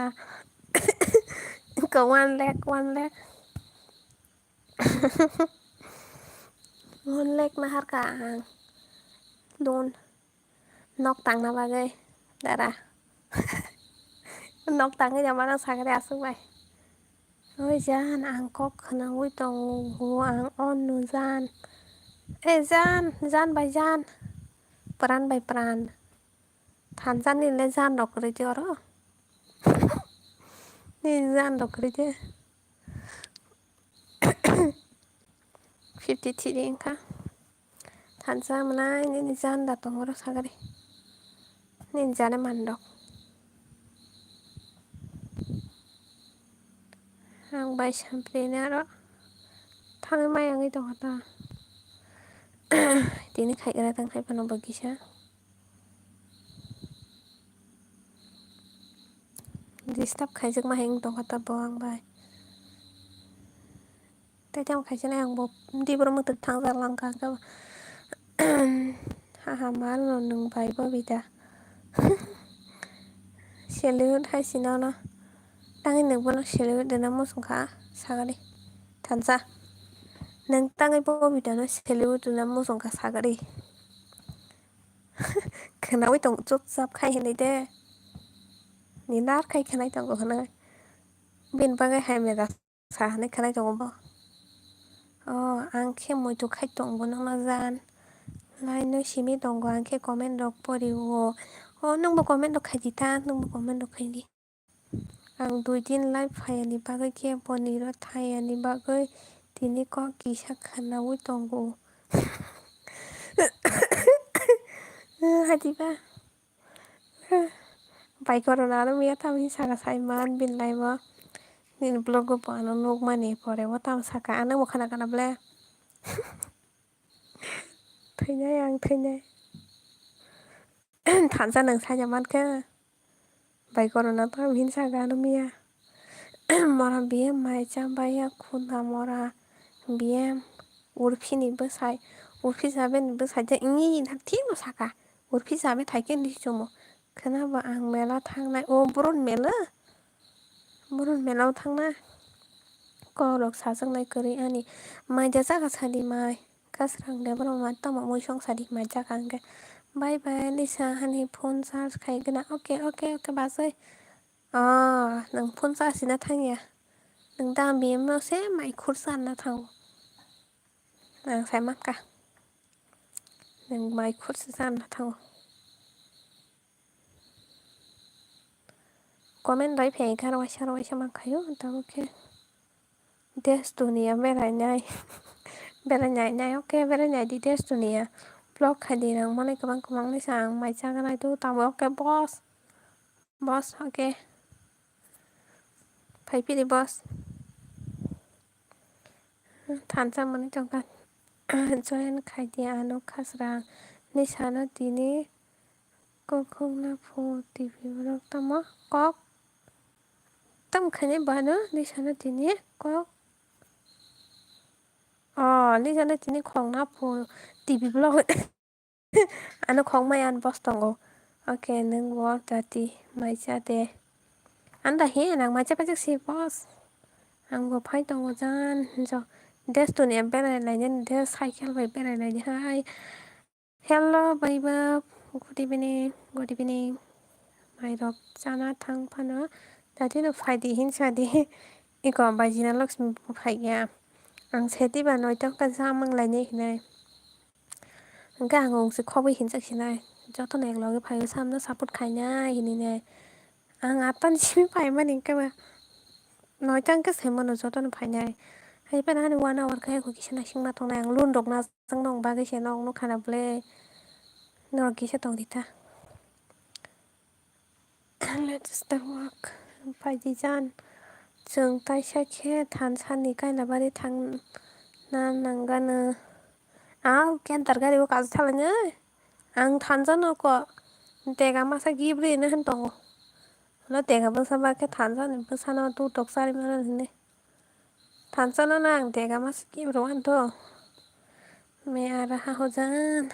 ka one leg one leg na har ka ang lun nok tang na bagai dara nok tang cái mana sagare asuk bai oi jan ang kok khana ui tong ang on nu jan jan bai jan pran bai pran than jan ni le jan rok re joro ni jan rok re je 53 ka than jan mana ni jan da tong ro sagare ni jane mandok ang bai sample ro thang mai ang itu kata tini khai kara tang khai pano bagisa disturb khai jak ma heng tong kata boang bai te jam khai jana ang bo di bro mu tuk thang jar lang ka ka ha mal no nung bai bo bita selut hai sinana tangi nung bono selut dena musung ka sagari thansa nang tangi bo bita no selut dena musung ka sagari khana ui tong chup chap khai hene de ni nar khai khanai tong ko hana bin bagai hai me da sa hane khanai tong bo ang khe moi tu khai tong bo nang na jan lai no simi tong go ang khe comment rok pori wo nung bo comment rok khai di ta nung bo comment rok khai di ang 2 din live phai ani bagai khe boni ro thai ani bagai tini ko kisa khana ui tong go hadi ba bai corona no miya tam hi saka sai man bin lai bo nin blog go pano nok mani pore bo tam saka ana mo khana kana ble thainyai ang thainyai thansa nang saja man ka bai corona tam hin saka no miya mora bm mai chambaya khuna mora bm urphini bosai urphi jabe ni bosai ja ingi na thino saka urphi jabe thaiken di chomo khana ba ang mela thangnai boron melaw thangna korok sajaknai kwrwi ani mai da jaga sadi mai kasrang de bro ma tamo moisong sadi mai jaga angke bye bye lisa hani phone charge khai gana okay bazai nang phone charge na thangya nang da bm no se mai khursan na thang nang sai makka nang mai khursan na thang comment dai phei kar waisa ma khayo ta okay des dunia beranai okay beranai di des dunia blog khadi rang mane kabang ni sang mai chaga nai tu ta okay boss okay phai pi di boss than sa mane tong ka join khai dia anu khasrang ni sana tini kokong na pho tv blog tamo kok tam khane bana ni sana tini kok ni sana tini khong na pho tv blog ano khong mai an boss tongo okay nung wo tati mai cha de anda he nang mai cha pa si boss ang bo phai tongo jan jo des to ne berai lai ne des cycle bai berai lai hai hello bye bye good evening mai rok chana thang phano tati no phai di hin sa di iko bai jina lakshmi phai ya ang seti ba noi tak ka jamang lai ne hinai angka ang se khobai hin chak sinai joto nek loge phai samna support khaina hini ne ang atan simi phai mani ka ba noi tang ka semono joto no phai nai hai pa na 1 hour ka ko kisana singma tong na ang lun dok na jang nong ba ge se nong no khana ble nor kisa tong dita let's start work phai di jan जों ताइसाखे थानसानि गायलाबारि थांना नांगानो आव केन्टार गारियाव गाज्रि थालाङो आं थानजानोखौ देगा मासा गिब्रेनो होनदों lo tega basa ba ke thansa ni basa na tu tok sari mana ni thansa na nang tega mas ki rohan to me ara ha ho jan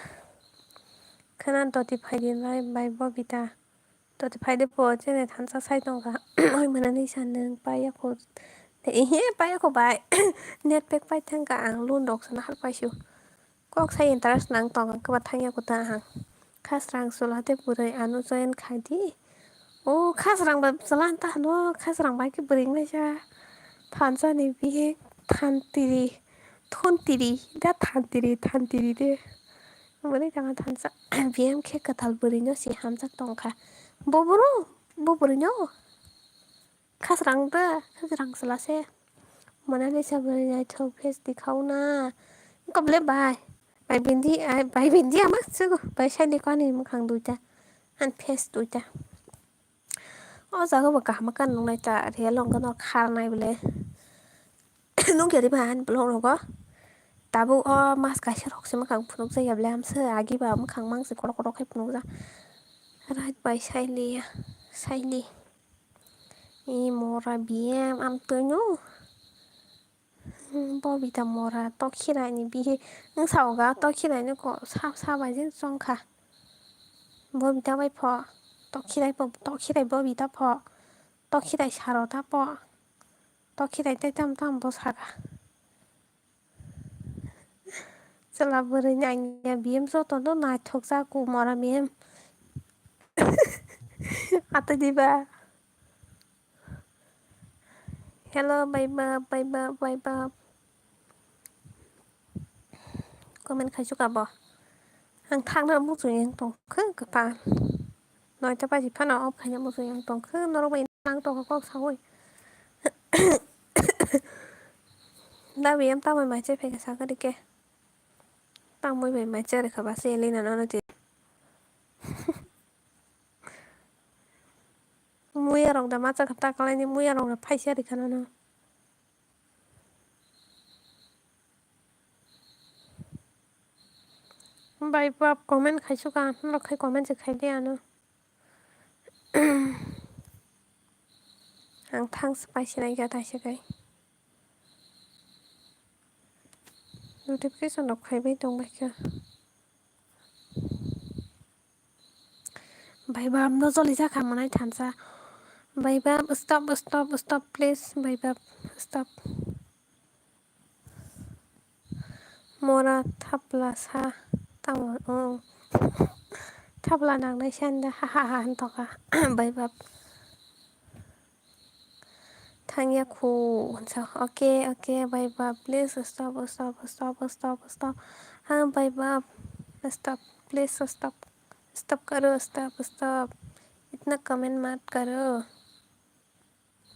khanan to ti phai din bai bobita to ti phai de po che ne thansa sai tong ga oi mana ni san nang pa ya ko te he pa ya ko bai net pek pai thang ka ang lun dok sana hal pai shu kok sai interest nang tong ka ba thang ya ko ta hang khasrang sola te purai anu join khai di 오 카스랑 살란타 너 카스랑 마이크 브링레샤 탄자니 비해 탄띠리 톤띠리 다 탄띠리데 뭐래 장아 탄자 비엠 케카 달브리뇨 시 함자 똥카 보브르뇨 카스랑 살라세 Mona Lisa बोराय थौ face दिखावना कबले बाय बिन्दि आमा सगो बाय साइले कानि मोखां दुइटा आन face दुइटा o giờ có cả mà cần lúc này trả thì lòng cái nó khá này bলে nó kiểu đi bàn blog rồi có tabu o mas cái sẽ học xem mà khang phun sẽ gặp làm sơ agi bảo mà khang mang sẽ có hay phun ra right by sai li i mora biem am tới nhú bo bị tầm mora to khi này ni bi nhưng sau cái to khi này nó có sao bài diễn song cả bo bị tao bay phò to khi này bo bị tao phò to khi này sao tao phò to khi này tay tam bo sao Selabarnya biem so todo na thok sa ku mora biem atau di ba hello bye bye comment khai chu ka bo hang thang na mu su yang tong khứ ka pa nói cho ba chỉ phát nào khai mu su yang tong khứ nó bay nang tong ko sa hoi da biem tao mày chơi phải cái sao cái đi ke tao mới mày chơi được ka ba se lên nó ti muya rong da ma cha ka ka ni muya rong da phai sia di kana no bye bye comment khai chu ka nó khai comment chỉ khai dia no hang thang spicy này cái tai sẽ cái notification đọc khai bên trong cái bye bye nó cho lý ra khám mà này thản ra bye bye stop please bye bye stop mora thapla sa tao thapla nang này sen da ha han to ka bye bye thang ya khu so okay bye bye please stop ha bye bye stop please stop करो stop इतना comment मत करो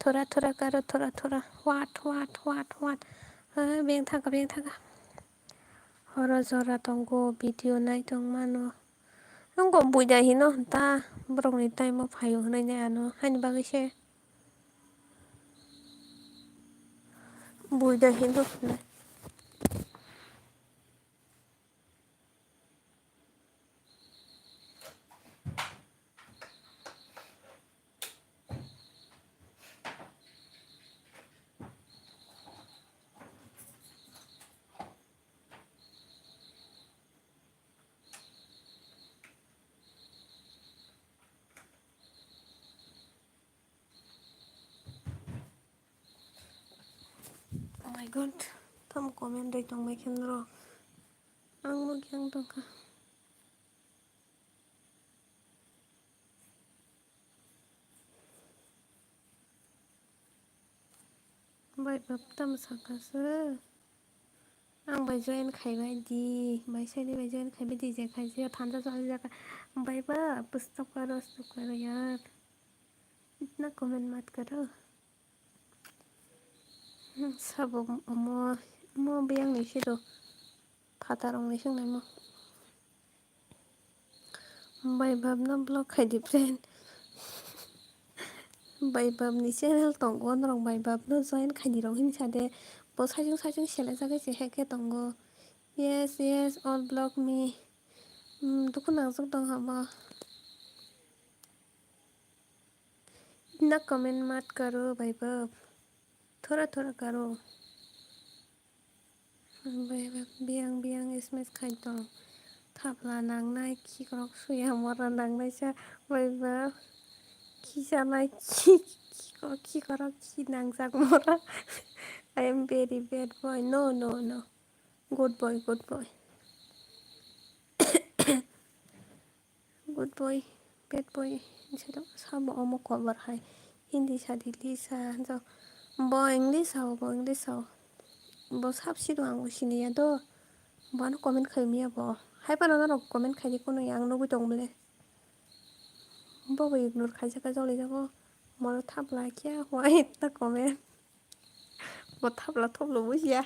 थोड़ा करो थोड़ा वाट बेंग थाका हरा जरा तंगो भिडिअ नाय दं मानो नंगौ बुइदा हिनो ता ब्रंनि टाइमाव फायो होनाय नायानो हानि बागैसे बुइदा हिनो Oh my god, tam komen dai tong mai khen ro. Ang mo kyang tong ka. Bai bap tam saka se. Ang bai join khai bai di, bai sai ni bai join khai bai di je khai se than जा का bai ba stop करो यार. इतना comment मत करो. सब mo biang ni shi do. Patarong ni shung nai mo. Bai bap na block khai di friend. Baibab ni channel tongo norong baibab no join khaini rok himsa de bo sajung selajak se heke tongo. Yes yes all block me. Dukun nangjak tong hama. इतना comment मत करो भाई बाप थोड़ा थोड़ा करो भाई बाप बियांग SMS खाई तो थापला नांगनाय खिखरक सुया मरा नांगनायसा भाई बाप खि जानाय खिखरक खि नांजाक मरा I am very bad boy no good boy good boy bad boy inside sama omo cover hai hindi sadi lisa jo bo English sao bo sabsi do ang sini ya do bo no comment khaimiya bo hai pa no comment khaini kono yang no bu tongle bo ignore khaijaka jole jago moro thapla kya why ta comment bo thapla thoplo busia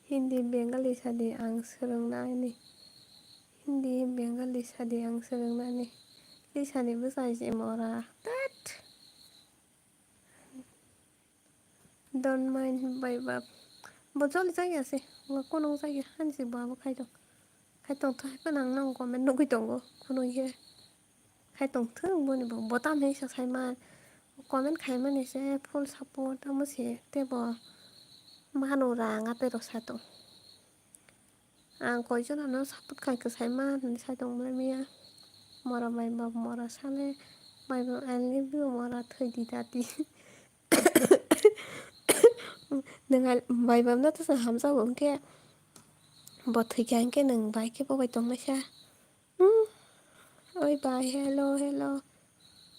Hindi Bengali sadi ang sorongnani Hindi Bengali sadi ang sorongnani lisani bwsai mora tat don't mind by bab bo joli jaya se bo kono jaya hansi bo khaitong thai pa nang nang comment nugui tongo kono ye khaitong thung boni bo tam hei sa sai ma comment khaimani se full support amuse tebo mano ranga pero sato ang koijon ano support kai ka sai ma ni sai tong mia mora by bab mora sale by bab I love you mora thoi di dati nang by bab na to sa hamza wong ke bo thoi kan ke nang bai ke bo bai tong na sa oi bye hello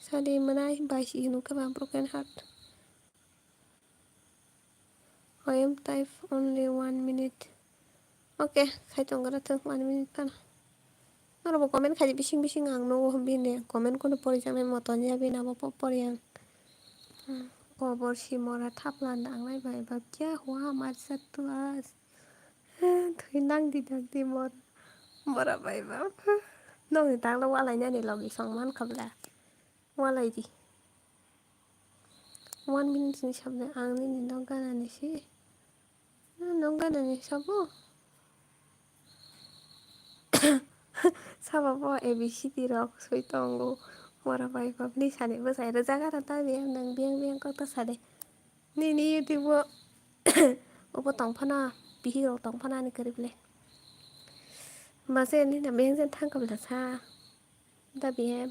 sadi manai bye si nu ka ba broken heart I am type only 1 minute okay khaitong gara thung 1 minute pana naro bo comment khai bising ang no bine comment kono pori jame moton ya bina bo pori ang kobor si mora thapla nangnai bai bab kya hua mar sattu as thoi nang di mora bai bab no ni tang lo walai ni logi songman khabla walai di 1 minute ni sabne ang ni no gana ni si no gana ni sabo sababo abcd rok soi tongo mora bai bab ni sani bo sai ra jaga ta biang nang biang ko ta sade ni youtube obo tongphana bihi rok tongphana ni karible mase ni na biang jen thang kabla sa da bihe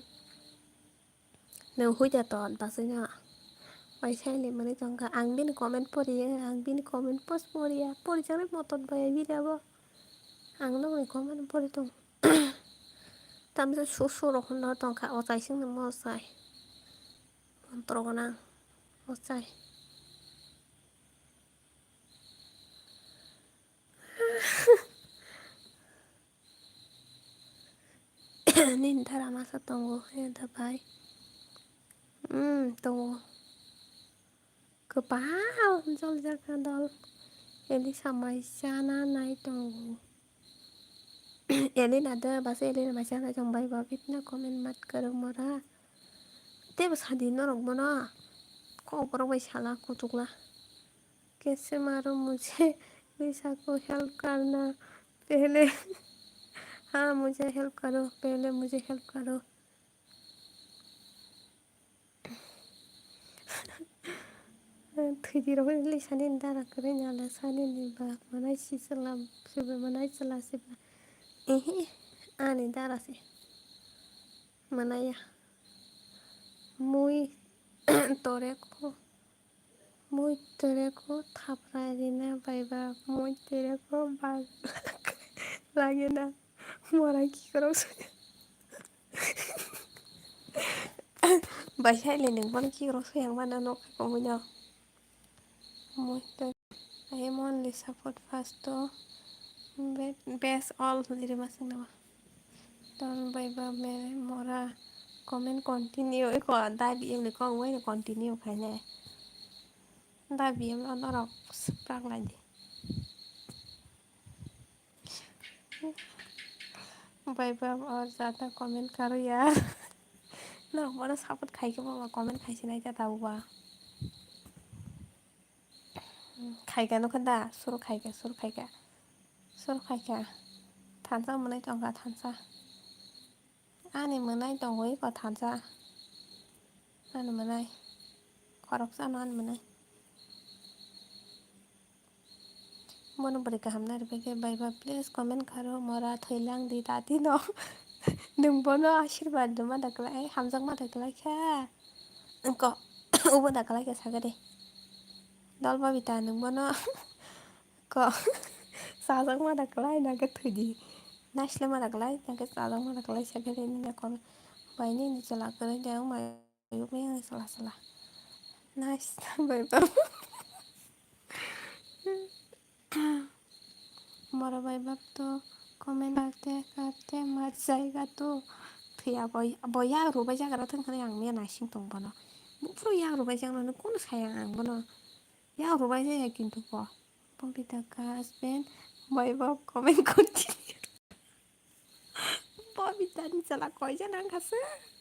no huja ton pasnya bai sai le mane tongka ang bin comment poriye ang bin comment post poriya pori jare motot bai bi rabo ang no ni comment pori tong tamse su rok no tongka o chai sing mo sai trogona o chai nin thara masa tongo ya da bai tongo kepal jol jaga dol eli samai sana nai tongo eli nada base eli na masana jong bai ba itna comment mat karo mora te basadi no rok bona ko boro bai sala kutukla कैसे मारो मुझे Lisa को help करना पहले हाँ मुझे help करो पहले मुझे हेल्प करो थैदिराव लिसानि दाराखौ रोङाला सानिनिबा मानाय सिसला सोरबा मानाय चलासेबा एहे आनि दारासे manaya muy toreko थाफ्रारिना बायबा muy toreko बाग लागेना मरा खिखराव बायसायले नोंबानो खिखराव सोयांबानो न'खाखौ मोनो muy I am only support first to best all लिरमासों नामा don बायबा मेरे मरा comment continue ko dabi em ko ngoi continue khaine dabi em ono rok sprak lagi वैभव और ज़्यादा कमेंट करो यार ना हमारा सपोर्ट खाई के बाबा कमेंट खाई नहीं जाता हुआ खाई नो कंदा सुर खाई थांजा मोननाय दंगा थांजा आंनि मोननाय दंहै बा थांजा आंनि मोननाय खरक जानो आंनि मोननाय मन बोरै गाहाम नागिरबाय बायबा प्लिज कमेन्ट करो मोरा थैलां दी दादी न नोंबोनो आशीर्वाद मा दाखलाय हामजां मा दाखलाय खे इनको उबो दाखलाय के सागरे दल बबिता नोंबोनो को साजों मा दाखलाय ना के थैदी नास्ले मा दाखलाय ना के साजों मा दाखलाय सागरे नि कम बायने नि चला करे जाऊं मा में सला सला नाइस बायबा मोरा बाप तो कमेंट करते मर जाएगा तो थैया बया रुबाय जाग्रा थोनखाने आं मेना सिं दंबानो बुफ्रु या रुबाय जाग्रानो कौन साया आं बनो या रुबाय जाया किन्तु बबिता का हस्बैंड माय बाप कमेंट कंटिन्यू बबितानि चला कयजन आंखासो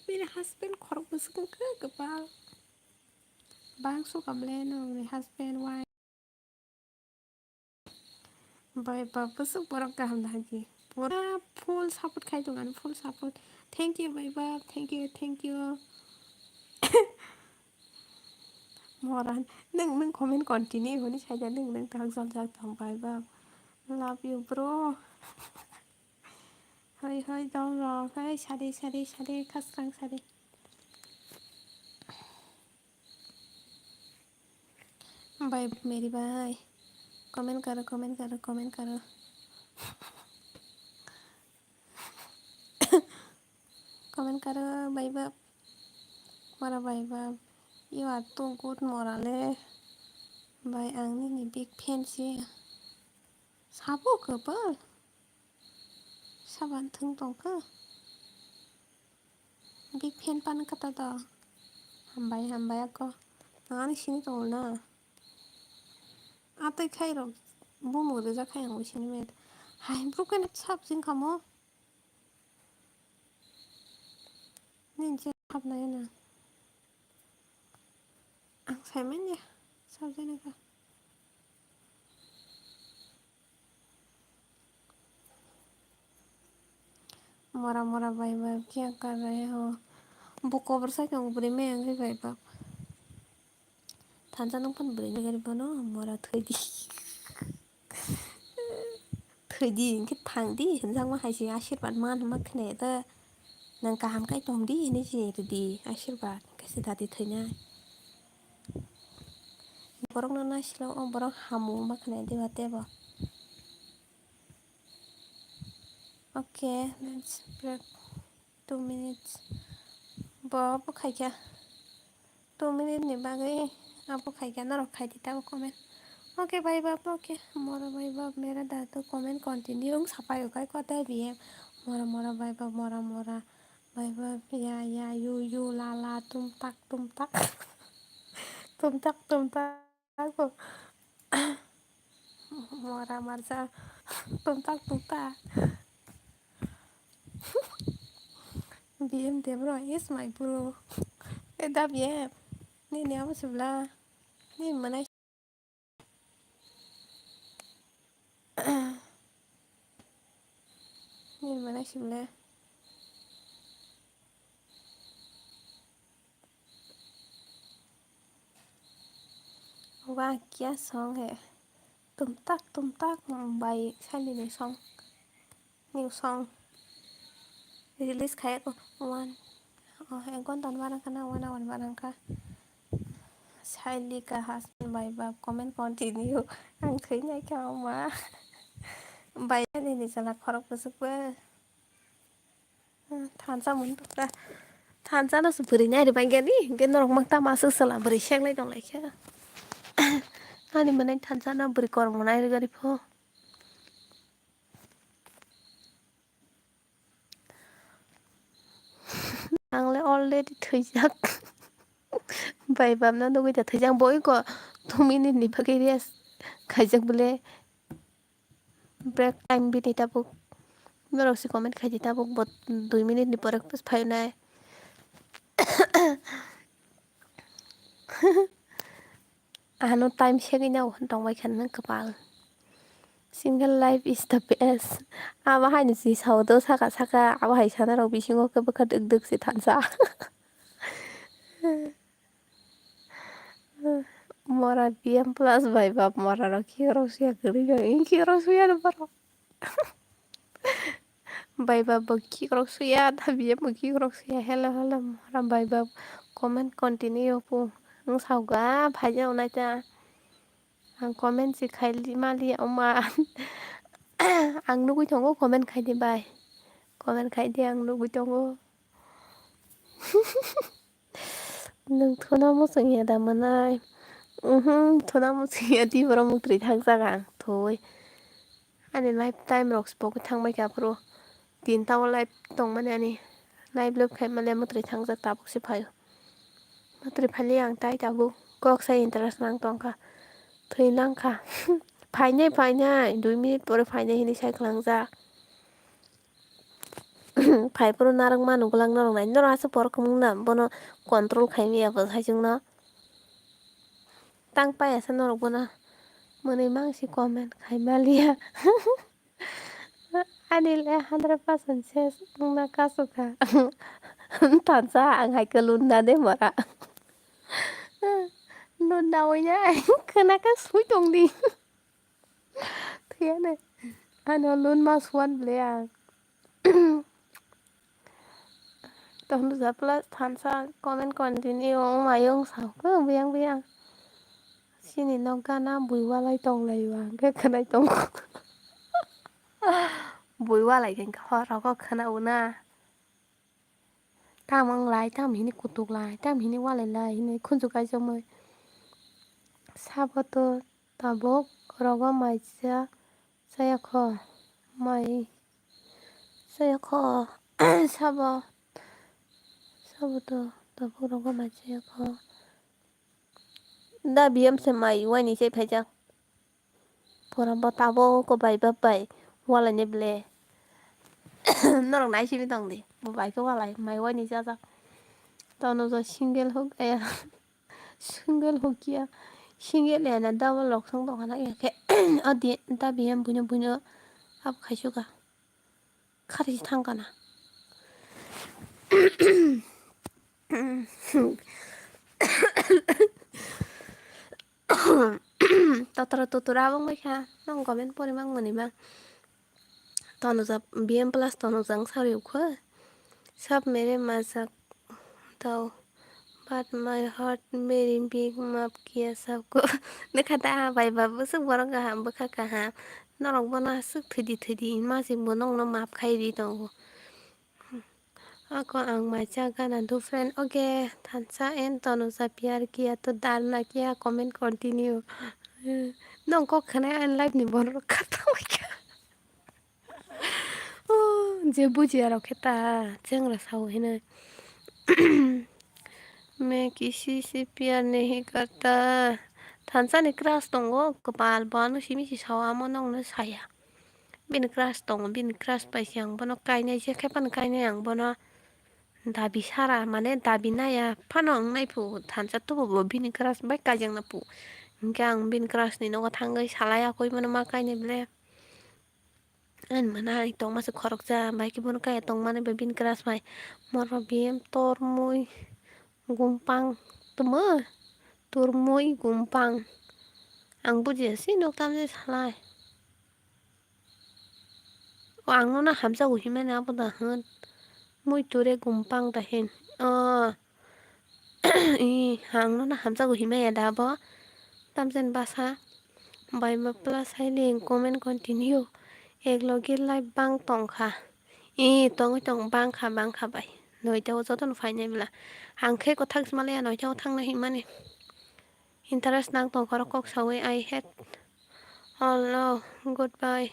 मेरे हस्बैंड खरब गोसोखो गोबां बां सुखामले नोंनि हस्बैंड वाइफ बायबाबोसो बरक गाहाम दाहागि पूरा फुल सापर्ट खाई दं फुल सापर्ट थैंक यू बायबा थैंक यू मरान नों कमेन्ट कन्टिन्यू होनी साइडा नों थाग जल जाग बायबा लाभ यू ब्रो है दं है सारे खास्रां सारे बाय मेरी बाय कमेंट करो कमेंट करो बायबा मरा बायबा यू आर टू गुड मराले बाय आंनि नि बिग फेनसि साबो गोबोर साबान थों दंखो बिग फेन पान kata दा हामबाय आको नानि सिनि दंना आतै खाइर बुमु रोजा खायं सिनि में हाय ब्रुकेन साबसिन खामो निजे हाबनाय ना आं साइमेन या साबजेनगा मोरा भाई क्या कर रहे हो बुक ओवर सा क्यों बुरी में आंगे भाई बाप थांजा नों फन बुरी नगर बनो मोरा थैदी इनके थांदी होनजां मा हायसे आशीर्वाद मान मा खनेदा नों गाहाम काय दंदी नि जेरदी आशीर्वाद कैसे दादी थैना बरं ना नासिलो बरं हामु मा खने देबा देबा Okay, let's break 2 minutes. Bawa apa खाइया 2 minute nih bagai apa खाइया ना रख खाई थी कमेंट ओके भाई बाप ओके मोरा भाई बाप मेरा दादू कमेंट कंटिन्यू सफाई हो गए कहता है भी है मोरा भाई बाप मोरा भाई बाप या यू ला तुम तक तुम तक मोरा मरजा तुम तक BM dia bro is my bro dah BM ni apa sebelah ni mana ni mana sebelah wah क्या song है तुम तक by Sandy new song release kayak one oh yang konten barang kana wana barang ka Sandy ka husband by bab comment continue ang thấy ngay cao mà bay này sẽ là khó có sức bơ than sao muốn tục ra than sao nó sự bự này để bạn cái đi cái nó mặc ta mà sự là bự xem lại đồng lại chứ anh mình anh than sao nó bự còn một này rồi đi po आंलाय already थैजाक बायबाबना लुगैदा थैजां बयको 2 मिनिटनि बागै rest खाइजाक बोले ब्रेक टाइम बिदिटाबो Berarti komen kaji tabuk buat 2 menit di porek pas payunai. Anu time share nhau tong mai khan nang kapal. Single life is the best. Ama hai ni si sau do saka saka ama hai sana rau bisingo ke bekat deg si tansa. Mora PM plus by bab mora ro kiro sia kiri jo in kiro sia no paro. By bab kiro sia ta BM kiro sia hello hello mora by bab comment continue pu. Nung sau ga phai jau na cha. Ang comment si khaili mali oma. Ang nugu chongo comment khai di bai. Comment khai di ang nugu chongo. Nung thona mo sing ya da manai. Thona mo sing ya di bro muk tri thang sa gang. Thôi. Ani lifetime rocks pok thang mai ka pro. Tin tao life tong mane ani. Life loop khai male muk tri thang sa ta pok si phai. Muk tri phali ang tai ta bu. Kok sa interest nang tong ka. Thôi nang ka. Phai nhai 2 minute pore phai nhai hini sai klang za. Phai puro narang manu gulang narang nai nora sa por kumung na bono control khai mi apa sai chung na tang pa ya sa norok bono mene mang si comment khai malia ani le 100% ses na kasuka tan sa ang hai kelun na de mara nun đau nhá khana ka sui tong đi thế này ano lun mas one ble à tong du za plus tan sa comment continue mayong sao cứ biang biang sini nong kana bui wa lai tong lai wa cái khana tong bui wa lai cái kho ra có khana una tam ang lai tam hini kutuk lai tam hini wa lai lai hini khun su kai somoi sabato tabok rogo mai cha saya kho mai saya kho sabato tabok rogo mai saya kho da biam se mai wani se pheja pora botabo ko bai bai wala ne ble nó đồng nãy xin tầng đi một vài câu lại mày quay đi sao tao nó rồi single hook à single hook kia single này là đau lọc xong tao hả cái ở điện ta bị em 부녀 áp khai sugar 카드 탄 거나 tao tao tao tao bang mấy ha nó không có bên pori mang mình mang tao nó giờ BM plus tao nó dang sao được quá सब मेरे मजाक तो but my heart मेरी big माफ किया सबको देखा था भाई बाबू सब बरं का हम बखा कहाँ नरक बना सब थदी मासी बनों न माफ खाई दी तो ako ang majaga nandu friend okay thansa en tonu sa pyar kiya to dar na kiya comment continue nong ko khana an live ni bon khata kya je buji aro kheta chengra sau hina मैं किसी से प्यार नहीं करता थानसानि crush दङ गोपाल बानु सिमिसि सावामो नंनो साया बिनि crush दङ बिनि क्रास बायसि आं बनो गायनाय जेखाय फान गायनाय आं बनो दाबि सारा माने दाबि नाया फानो आं नायफु थानसा तुबो बिनि क्रास बाय गायजों नापु इंके आं बिनि क्रासनि नङा थांगै सालायाखै मोनो मा गायनाय ब्ले an mana itong masuk khorok ja bai ki bun kaya tong mana babin keras mai mor biem tor mui gumpang tumo tur mui gumpang ang buji si nok tam je salai o ang no na hamsa u himene apu da han mui ture gumpang da hen i ang no na hamsa u hime ya da bo tam jen basa bai ma plus hai link comment continue ek login live bang tong kha tong bang kha bai noi tao cho ton phai nhai bla hang khe ko thak male noi tao thang na hi mane interest nang tong kor kok sawe I had hello goodbye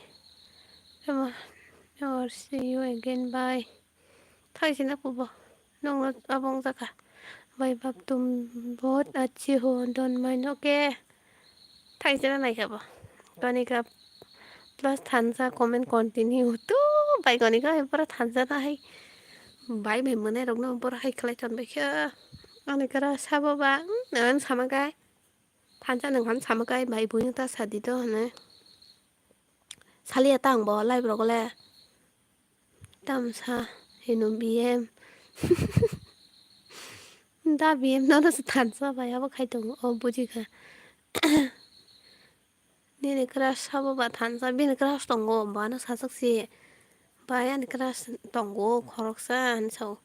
or see you again bye thai sin na pubo nong na abong jaka bai bab tum bahut अच्छी हो don't mind okay thai sin na nai ka bo tani ka plus thansa comment continue tu 바이거니가 해보라 단자나 해 바이 멤머네 롱나 보라 해 클레전 베켜 아니 그라 사봐봐 난 사마가 단자는 감 사마가 바이 보인다 사디도 하네 살리야 땅뭐 라이 브로글레 땀사 이놈 비엠 다 비엠 너는 단자 바야 뭐 가이동 부지가 니네 그라 사봐봐 단자 비네 그라 스동고 뭐하나 사석시 바야니 그라 동고 거럭산 서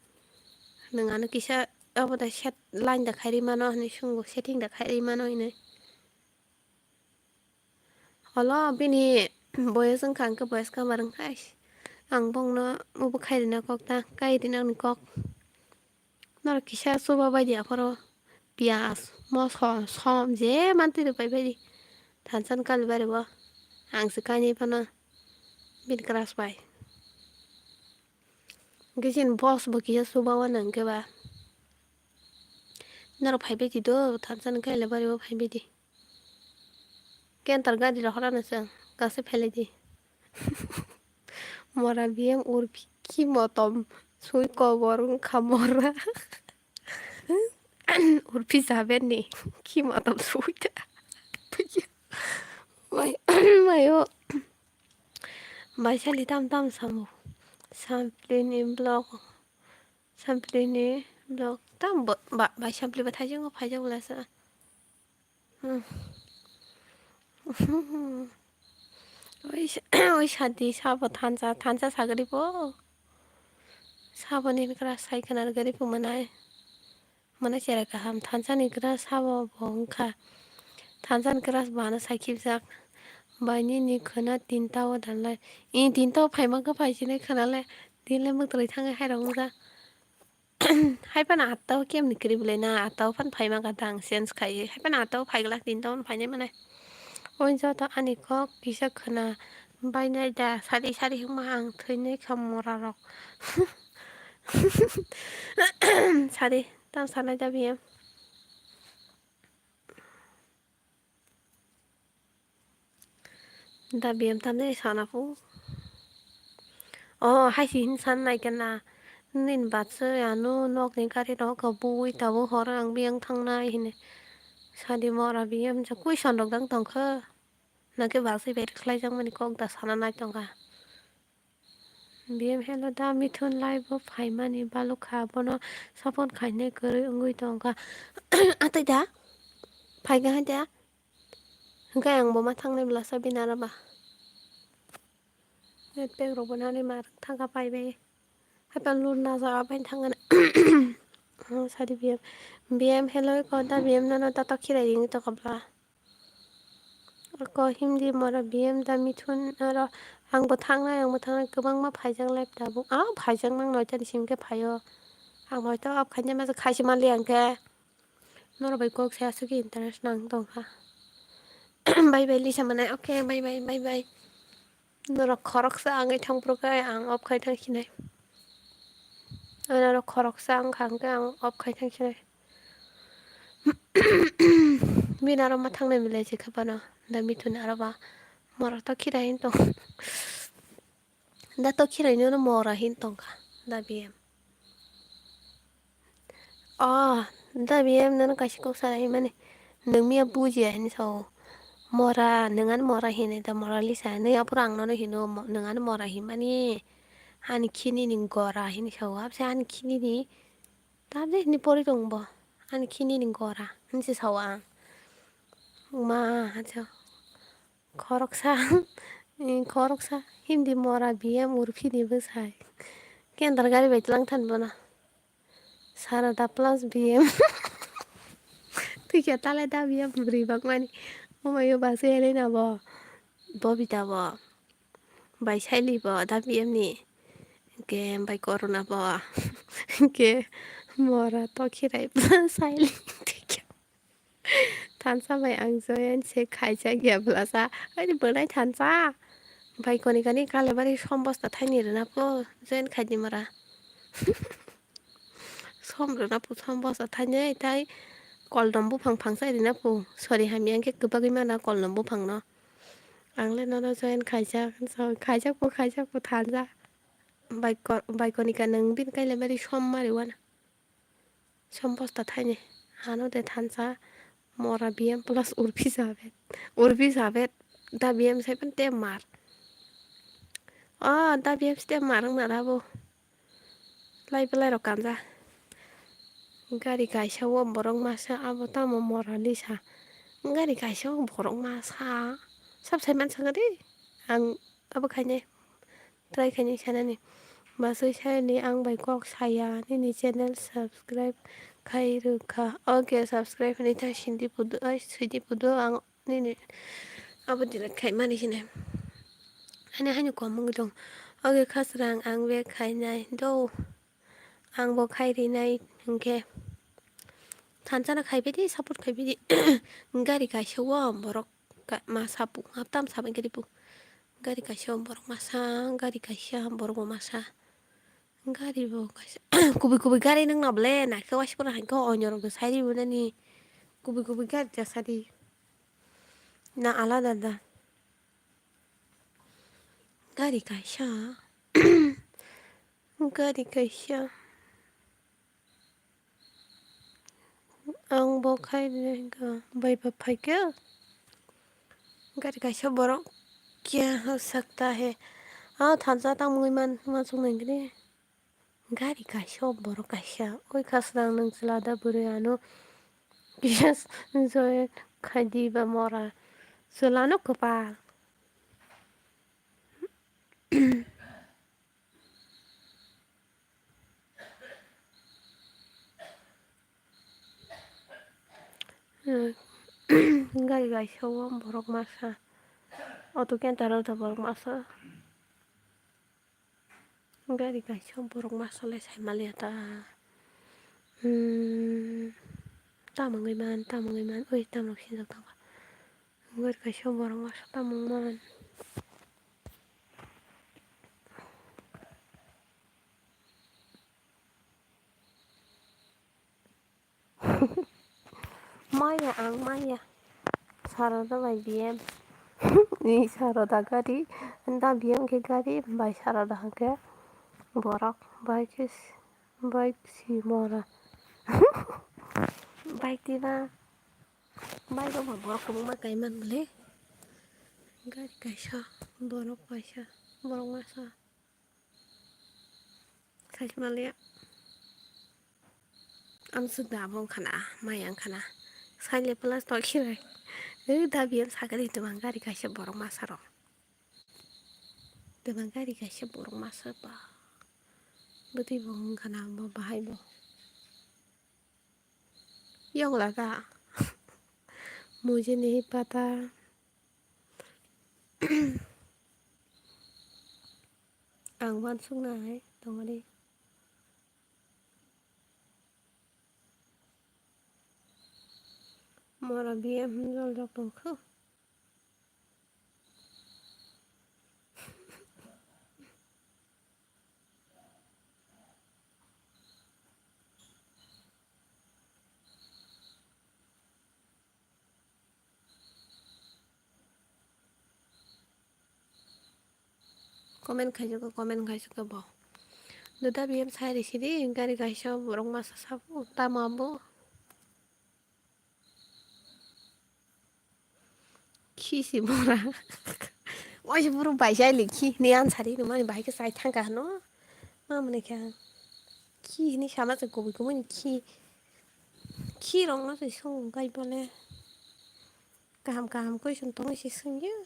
능아는 기샤 어보다 샷 라인 다 카리마노 하니 슝고 세팅 다 카리마노 이네 얼라 비니 보여선 간그 보여스가 마른 카이시 앙봉너 무부 카이리나 꼭다 까이리나 꼭 너를 기샤 소바바디야 바로 비아스 뭐서 섬제 만티르 바이바디 단산 칼바리 뭐 앙스카니 파나 빈 크라스 바이 그신 보스 버기샤 소바와는 그바 너를 바이바디도 단산 칼바리 뭐 바이바디 ken targadi ra hora nasa kase phele di mora biem ur ki motom sui ko gorun khamora ur pi saben ni ki motom sui ta mai mai yo mai chali tam tam samu sample ni blog tam ba sample ba thajeng ko phajeng la sa ওই শাদি সাবো থানসা সাগরিব 사보니 그라 사이카나 그리 보면아이 mana cera kaham tansan ikra sabo bongka tansan kras bana sakibjak baini ni khana tinta o danlai in tinta phaima ka phaisine khana le dinle mutrai thangai hairong ja haipana attau kem nikri bulena attau phan phaima ka dang sense khai haipana attau phaigla tinta on phaine mane oinja ta ani kok kisa khana bainai da sari sari huma ang theinai khamora rok sari tam sanai da biam da biam tam nei sana pu hai sin san nai kana nin bat se anu nok ni kari no ka bui ta bu hor ang biang thang nai hine sadi mora biam cha kui san dok dang tong kha na ke ba se bet khlai jang mani kok da sana nai tong ka biam helo da mi thun lai bo phai mani balu kha bono sapon khai ne kare ngui tong ka atai da phai ga da hingkai ang bo ma thang nei bla sa binara ba net pek ro bona ni mar thang ka pai be hai pan lun na za pai thang na sadi biam hello ko da biam na ta ta khirai ring to kabla ko hindi mora biam da mithun ro ang bo thang kubang ma phaijang life da bu phaijang nang noi tan sim ke phayo ang noi ta ap khanya ma sa khai sim le ang ke nor bai kok sa su ki interest nang tong ha bye bye li samana okay bye bye nor khorok sa ang ai thang pro ka ang op khai thang khinai nor khorok sa ang khang ka ang op khai thang khinai minaro ma thang nei mile je khabana da mithun araba mora ta khirai hin tong da to khirai no mora hin tong ka da biam da biam na kashi ko sa hi mane nang mi buji hin so mora nangan mora hin da mora li sa ne apurang no hino nangan mora hi mani hani khini ning gora hin so ap sa hani khini ni ta de ni pori tong bo hani khini ning gora hin si sawa ma ha 거럭사 거럭사 힘디 뭐라 비야 무르피니 버사이 깬다르 가리 베틀랑 탄보나 사라다 플러스 비엠 tuh tala da biya beri bakmani mama yo base helena bo bobita bo bai saili bo da biam ni ke bai corona bo ke mora to khirai saili tansa bai ang joyen se khaija gya blasa ai bonai tansa bai koni kani kale bari sombos ta thaini rena po joyen khaidi mara som rena po sombos ta thaini tai kol nombu phang sai rena po sorry hami angke kubagi mana kol nombu phang no angle no joyen khaija so khaija po tansa बायगनिका नों बिन गायले मारि सम मारि one सम बस्ता थाइने हानो दे थानसा mora bien plus urbi sabet da bien seven temar da bien temar na rabo lai belai ro kanja gari kaisau borong masa abo tamo mora lisa gari kaisau borong masa sab sai man sangade ang abo khaine try khaine sanani basai sai ang bai kok saya ni channel subscribe khairuka okay subscribe ni ta sindi pudu ai sidi pudu ang ni abo dile khai mani sine ani hani ko mung dong okay khasrang ang be khainai do ang bo khairi nai hingke tanjana khaibedi support khaibedi gari kaisau borok masa pu haptam saben kedi pu gari kaisau borok masa gari kaisa borok masa gari bo kaisa kubi gari nang nable na ke waspura han ko onyor go sairi bunani kubi gari jasadi na alada da gari kaisa gari kaisa ang bo khairi ga bai ba phaike gari kaisa borok क्या हो सकता है थानसा तामुई man masuk negeri gari kaisa borok kaisa oi khasrang nang selada buri anu yes zoe khadi ba mora selano kopal gari kaisa borok masa oto kentaro ta borok masa gari kaisa borok masa le sai maliata tamangai man oi tamrok sinjak tangba gari kaisa borok masa tamang man maya ang maya sarada bai biem ni sarada gari da biem ke gari bai sarada hangke borok baik si mora baik tiba baik do borok ko ma kai man bole gari kaisa borok masa sai malia am sudah bong kana mayang kana sai le plus to khirai da biem sagari to gari kaisa borok masa ro to gari kaisa borok masa ba beti bong kana ba bahai bo yang laga मुझे नहीं पता ang ban sung nai tongari mora biem jol jok tong khu comment khai bo duda biem sai ri sidi gari kaisa borok masa sabu tamabo khisi mora oi se buru bai sai likhi ni an sari no mani bai ke sai thangka no ma mane kya khi ni sama se ko ko mani khi rong no se song gai bole kaham ko sun tong se sung ya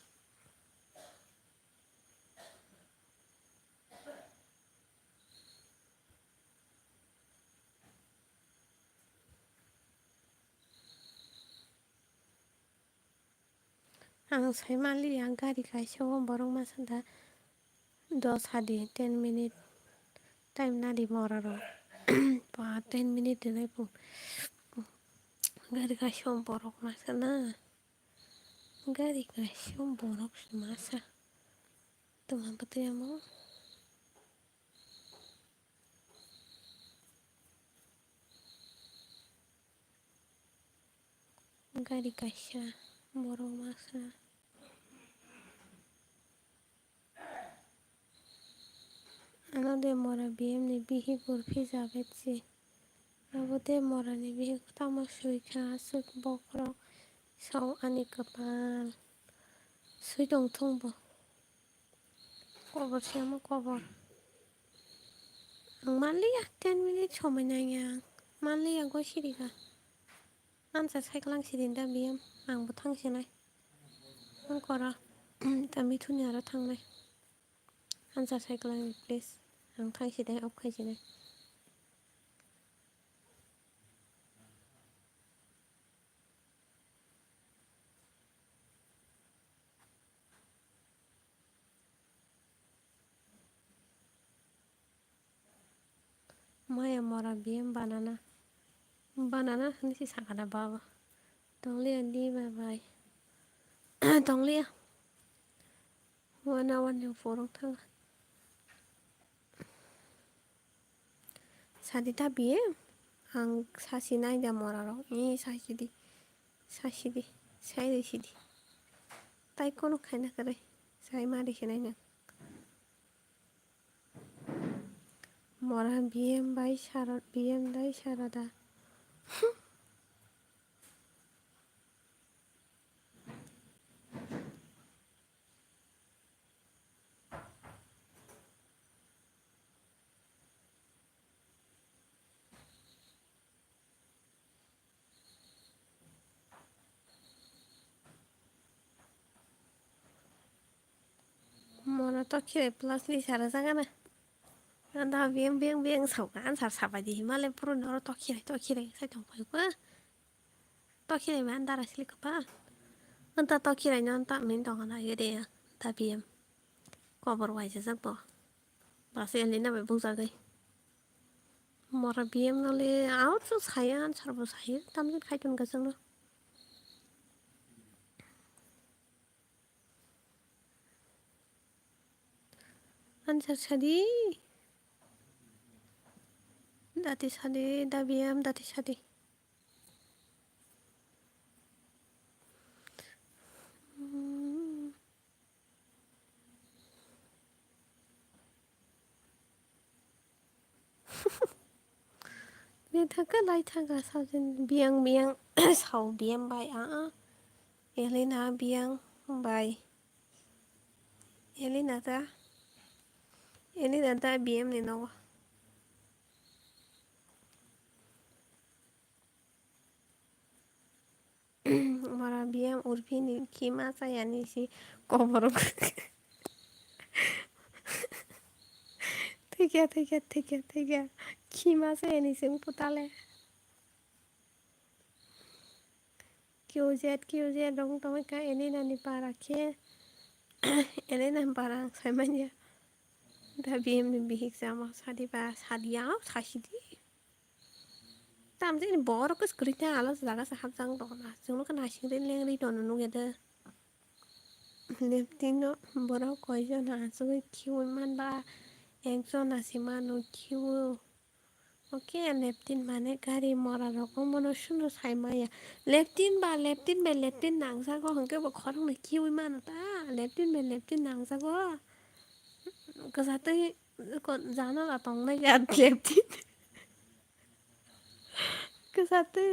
ang sai mali ang gari kaisa borok masa da 10 hadi 10 minute time na di mora ro pa 10 minute dinai pu gari kaisa borok masa na gari kaisa borok masa tuma pati amo gari kaisa borok masa Ano demora BM-ni bihi burphi javetsi. Abo demorani bihi tama suika suk bokrok sau ani kapal. Sui dong thongbo. Kobor siama kobor. Ang manliya 10 minutes समायनाया manliya go sirika. Ansa saiklang sirinda BM आंबो थांसैनाय. आं करा दा मिथुनि आरो थांनाय. आनसार सायख्लांनि please आं थांसैदे of खायसैनाय. Maya mora BM banana. Banana nisi sakada baba. Tonglia di bye bye. Tonglia. 1 hour ni forong thang. Sadita BM. Ang sasi naida moraro. Sasidi. Sasidi. Saidi sidi. Tai kono kaina kare. Sai mari sinaina. Mora BM by Sharad. BM dai Sharada. Mora tokire plus ni sara sangana. Anda BM BM BM sau ansar sabadi himale puro noro tokire sai tong pai kwa. Tokire me andara sili kapa. Anta tokire nyon ta min tong na yede ya. Ta BM. Kobor wai sak bo. Basi elina be buza gai. Mora BM nole out so saya ansar bo saya tamjin khaitun gasang no. Ansar sadi. Dati sadi da BM dati sadi. Ni thaka lai thaka sajin biang biang sau BM bai Elena biang bai Elena ta BM ni no. Mara BM urfi ni kima saya ni si kobor. ठीक है खीमा से एनीसिंग पुताले QZ dong tong ka eni nani para ke eni nan para samanya da BM ni bihik sama sadi ba sadia sasidi tamje ni bor ko skrita alas daga sa hapjang dona jungno kana singrin lengri don nu gede leptino bora koijon asu kiu man ba একজন আছে মানুষ Q ওকে leptin মানে গাড়ি মরা রকম মনুষ্য সাইমায়া leptin নাংজাগো হংকে খরং Q মান তা লেপটিন নাংজাগো গোজাতে জানা লা তংনাই গা leptin गोजाते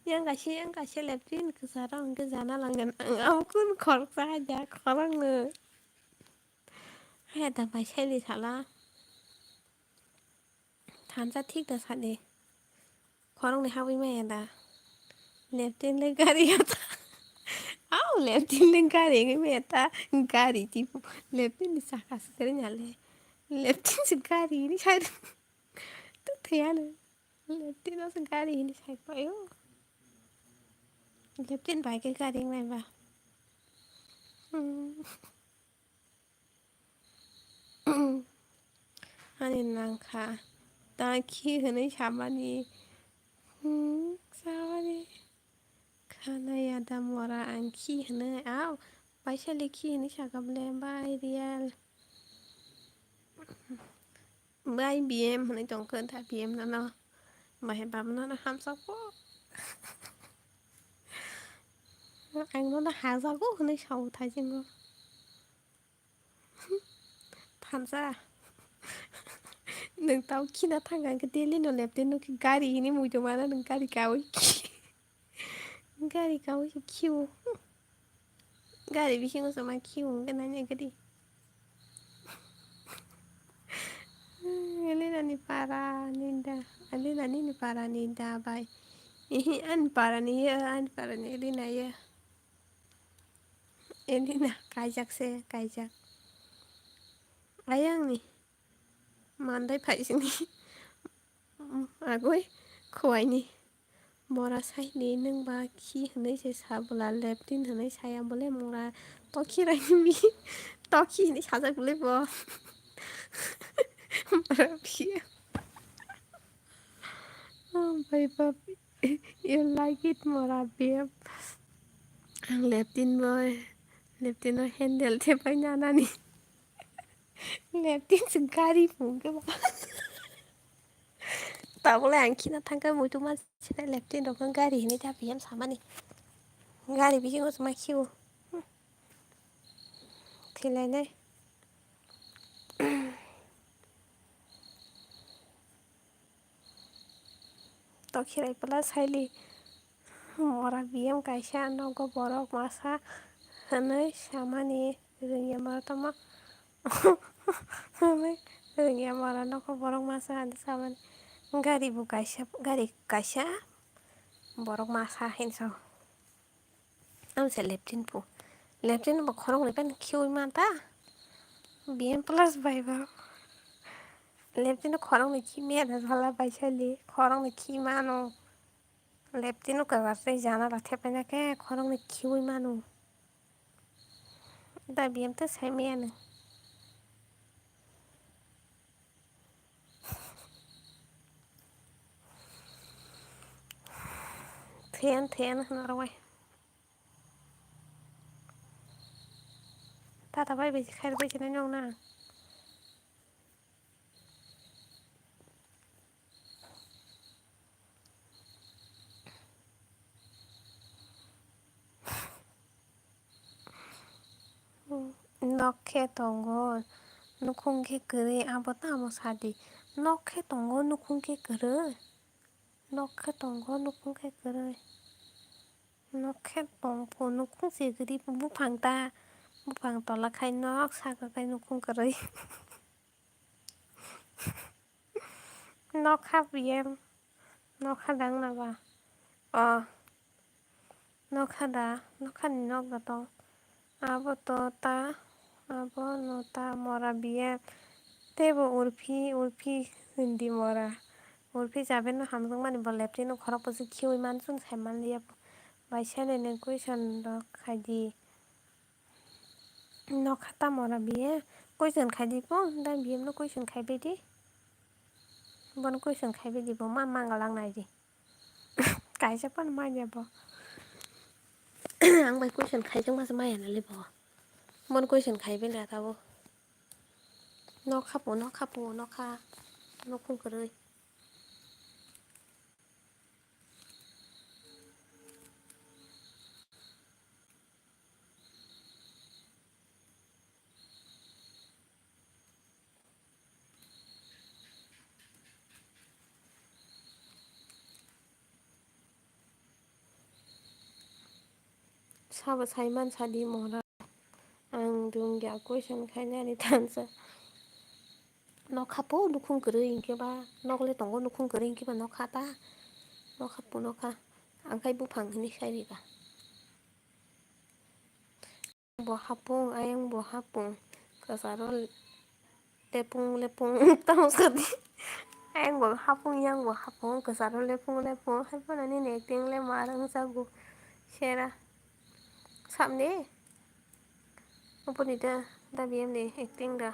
yang kasih leptin ke sarang ke jana langan ampun khorsa aja khorang ne hai ta bai sai li sala thansa thik da sade khorang ne hawi mai da leptin le gari ata au leptin le gari ngi meta gari tipo leptin ni saka sere nyale leptin si gari ni sai tu thiane leptin nó si gari ni sai payo leptin bai cái gari mai ba Ani nangka taki hene shamani sawani kana ya damora anki hene aw baisha leki hene shagable bai real bai BM hene jongkon ta BM na no bai bam na hamsa ko anh nó haza ko hene shaw thajin go thansa नोंथाव खिना थांगोन डेलिनो लेफ्टेनो गारि ini mujo mana nang gari kawi gari kawi kiu gari bikingo sama kiu kenanya gede Elena ni para ninda Elena ni para ninda bai an para ni Elena ya Elena kajak se kajak ayang nih mandai pai sini agoi khowai ni mora sai ni nang ba ki hnai se sabula leptin hnai saya bole mora to khirai mi to khi ni sajak bole bo mora biye bai bab you like it mora biye ang leptin no handle te pai nana ni leptin se gari phung ke ba tao boleh angkina tangka mutu mas sila leptin dokon gari ini tapi yang sama nih gari bikin gue sama kiu tilene to khirai pala saili mora biam kaisa nogo borok masa hanai sama nih rengya mara tama hanai rengya mara nogo borok masa hanai sama nih gari kaisa borok masa hinso am se leptin bo khorong ni pen kiu mata biam plus bai ba leptin khorong ni ki me da zala bai sali khorong ni ki mano leptin ka wasai jana rathe pena ke khorong ni kiu mano da biam ta sai me an Thian narawai tata bai bai khair bai chena nyong na nokhe tongo nukhung ke kre abo ta amo sadi nokhe tongo nukhung ke kre nokhe tongo nukhung ke kre nokhe tongpo nukhung se gri bupang tola khai nok saka khai nukhung kre nokha biem nokha dang na ba nokha ni nok da tong abo to ta abo no ta mora biem tebo urphi hindi mora urphi jaben no hamjong mani bo leptin no khorok posi khiui man sun sai man liya bai sene ne question dok khaidi nokha ta mora biye question khaidi po da biem no question khaibe di bon question khaibe di bo ma mangalang nai di kaisa pan manya bo ang bai question khaijong mas maya na le bo bon question khaibe la ta bo nokha nokhung kre sabo saiman sadi mora ang dung ya question khaina ni tansa nokha po nukhung kre ingke ba nokle tongo nukhung kre ingke ba nokha ta nokha angkai bupang hini sai ba bo hapung ayang bo hapung kasaro lepung tang sadi ayang bo hapung yang bo hapung kasaro lepung hai pa ni ne ting le marang sagu shera samne uponi da biam de acting da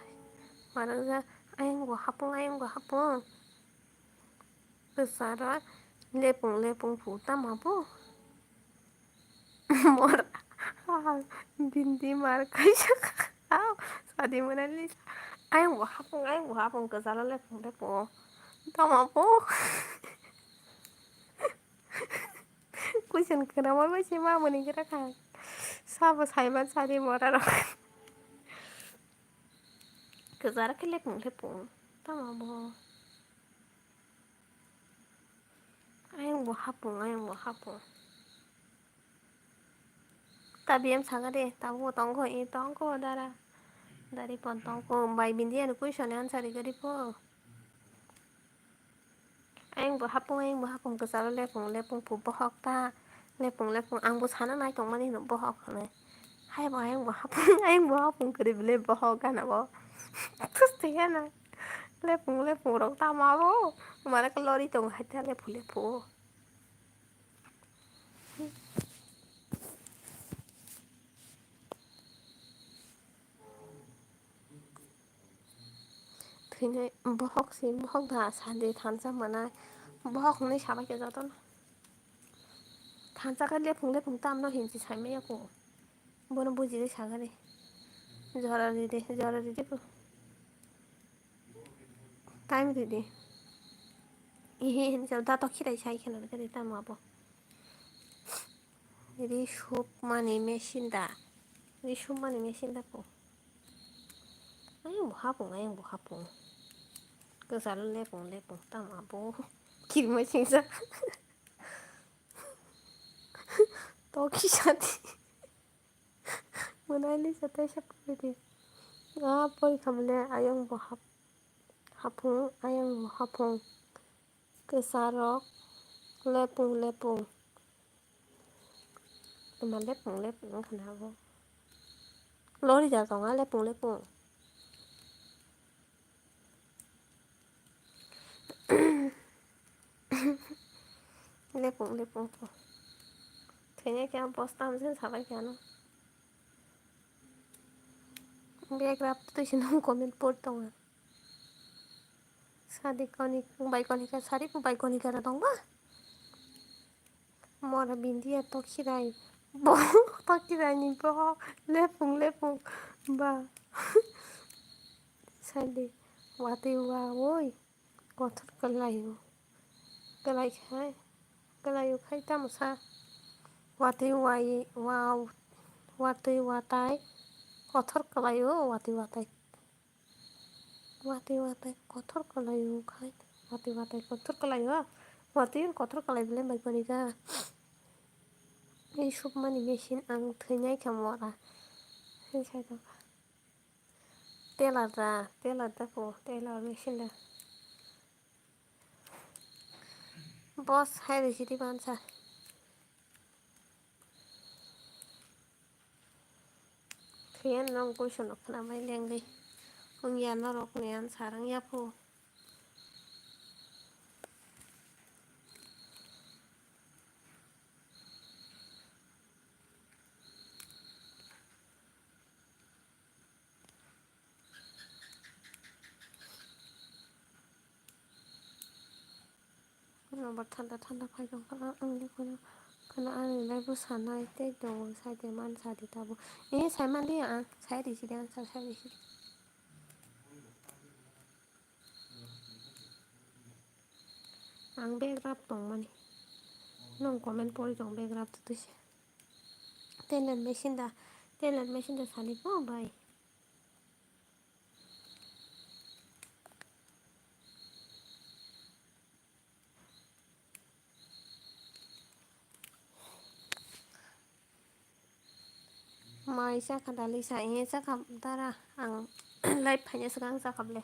marang sa ayang bo hapung kasaro lepung pu tamapu mor bindi mar kaisa sadi manali ayang bo hapung kasaro lepung tamapu question kenapa sih mama nih kira kan sabo saiman sadi mora ro kasaro ke lepung tamapu Anh bố hấp bụng, anh bố hấp bụng. Tapi em sagade, tahu tongko ini tongko dara. Dari pon tongko, bay bindia nu question answer gadi po. Anh bố hấp bụng kesal lepung pu bohok ta. Lepung ang bố sana nai tong mani nu bohok này. Hai bố anh bố hấp bụng kiri beli bohok kan abo. Terus dia na. Lepung rong ta ma bo. Mana kalori tong hata lepung. Thế bohok sih bohok dah sandi thansa mana. Bohok ni siapa kerja tuh? Thansa kan lepung tam no hinci sai me aku. Bono buji deh sagade. Jara dide po. Time dide. Ihe jauh dah tak kira sai kena dekat tam apa. Jadi shop money machine dah. Jadi shop money machine dah po. Ayang buhapung. Kesal lepung tam apa. Kiri macam sa. Toki shadi. Menali satai siapa deh. Apa ikamle ayang buhapung. Kesarok lepung. Mà lepung kenapa? Lori jatuh nggak lepung. Lepung po. Kayaknya kayak postam sih sampai kan. Biar kerap tuh sih nung komen potong. Sadi baik kan sari pun baik konika datang bah. Mora binti atau kirai. Boh, tak kirai ni boh. Lepung bah. Sadi wati woi. Kotor kelayu khai tamu sa. Wati watai. Kotor kelayu wati kotor kelayu khai. Wati kotor kelayu ah. Wati kotor kelayu beli baik konika. Ini shop money machine ang thanya kamu ora. Saya tahu. Telar dah po. Telar machine dah. Boss hai di sini bansa. Kaya nang question ok na may lengli. Kung yan na rok na yan sarang ya po. Nomor tanda pai dong kana ang di kono. Kana ang lai bu sana ite dong sai de man sa di tabu. Sai man di ang sai di sini ang sai di sini. Ang background dong mani. Nong comment pori dong background tu sih. Telan machine dah sali po bai. Mai sa kadali sa ini sa kaptara ang live hanya sekarang sa kable.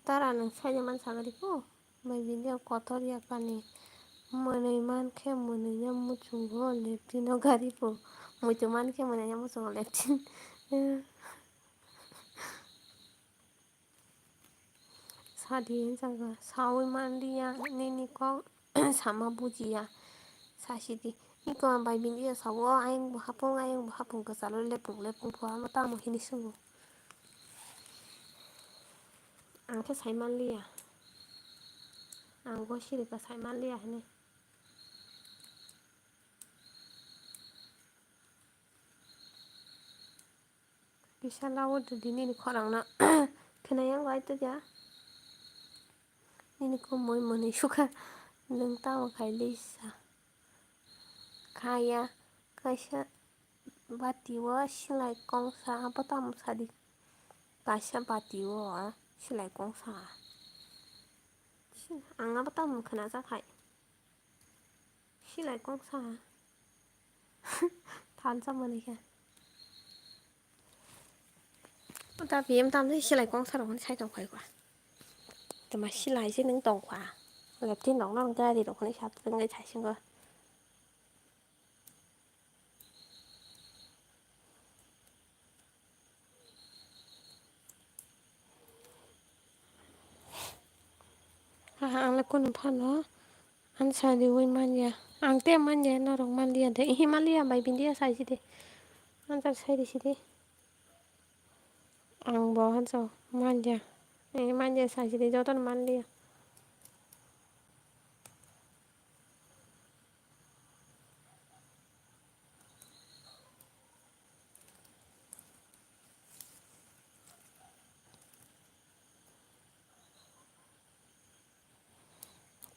Tara nang saya man sagari po. May video kotor ya kani. Manay man ke mananya muchungo leptin o gari po. Mucho man ke mananya muchungo leptin. Sadi saga sawi mandia nini ko sama bujiya sasidi. Iko ang bay bindia sawo ayang buhapong kasalo lepung po mata mo hinisungo. Ang ke sai man liya. Ang go shiri ka sai man liya ne. Bisa lawo dini ni korang na. Kena yang gua itu ya. Ini ko moy money suka nung tao kay Lisa. Kaya kasya bati wa silai kong sa apa tamu sadi. Kasia batiwo silai gongsa angnaबो दामुखोना जाखाय सिलाय गंसा थानो मोनैखाय दा बेम दामनो सिलाय गंसारावनो साइदावखायबा मा सिलायसो नों दावखा लेपटिन दावना गारि दावखौनो साबद्रोङै थाइसेबो आंलाय खन फानो आनसारि वै मानिया आंते मानिया नारं मालिया दे हिमालया बाय बिन्दिया साइजिदे आनसार साइदिसिदे आं बावहान्स मानदिया मानदिया साइजिदे जतन मानलिया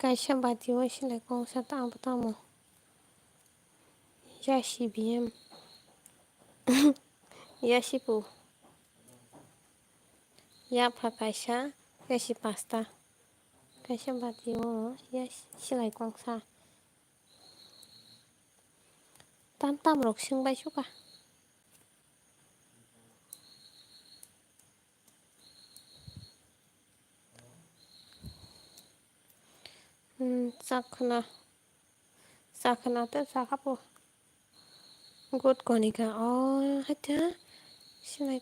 Kasia batiwo silai gongsa tamu tamu Yashi BM Yashipu Yapa Kasia Yashi pasta Kasia batiwo Yashi silai gongsa tam tam rok सोंबाय सुखा जाखोनाथ जाखापो गुड गनिका हायथा सिलाय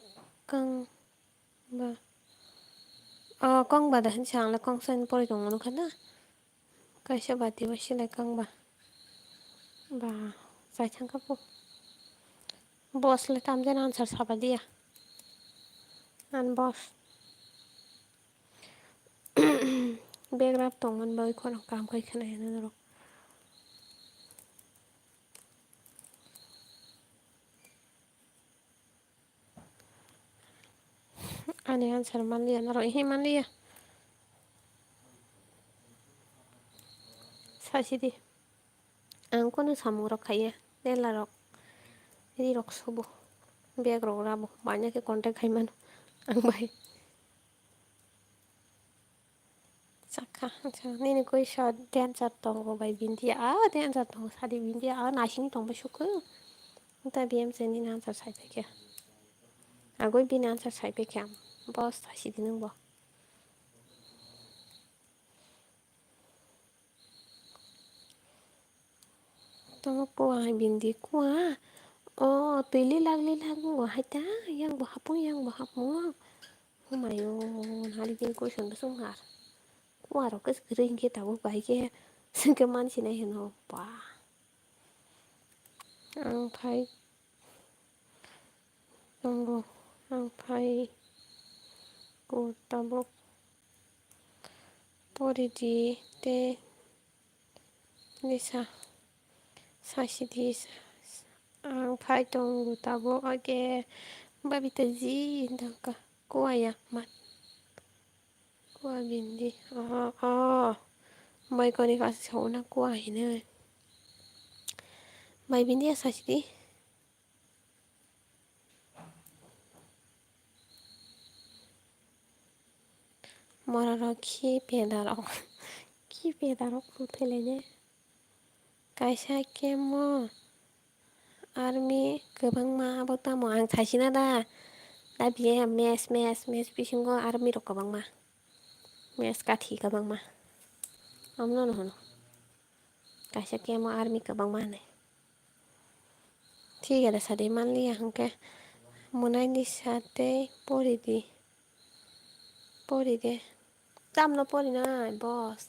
गांबा गंबा दा होनसै आंलाय गंसानि परि दङ नंखाना Kasia batiwo silai गांबा बा जायथांखापो बसलाय तामजेन आनसार साबादिया आन बस बेग्राब दंमोनबा खन गामखाय खोनायानो र' आंनि आनसार मानलिया ना र' इहि मानलिया सासेदि आं खनो सामु रok खायो देला रok rok subo beg rok rabo banyak ke kontak kaiman ang bay Saka nini koi shot dancer tong bay bindia dancer tong sadi bindia nasini tong ba shuku ta bm seni answer sai pe kya agoi bin answer sai pe kya boss tasi dinung bo tong ko bindi ko tuli lagli lagu haita yang bo hapung Humayo hari din ko sung sung har Waro kes kering kita bu baik ya sengkeman sini heno pa ang phai tunggu ang phai ko tabok pori di te Lisa Sashidis ang phai tunggu tabok oke babita ji dangka kuaya mat Qua bindi Mai con đi gọi xấu nó quài nữa Mai bindi ya saçti Moraro ki pedarok putele ne Kaisa kemo Army गोबां मा बतामो आं सासेना दा बियो मेस बिसिंगो army रok गोबां मा मेस काथि गोबां मा amno no Kaisa kemo army गोबां मा होनो ठीक है दा सादे मान लिया हमके मुनाइनि साथे pori de tamno pori na boss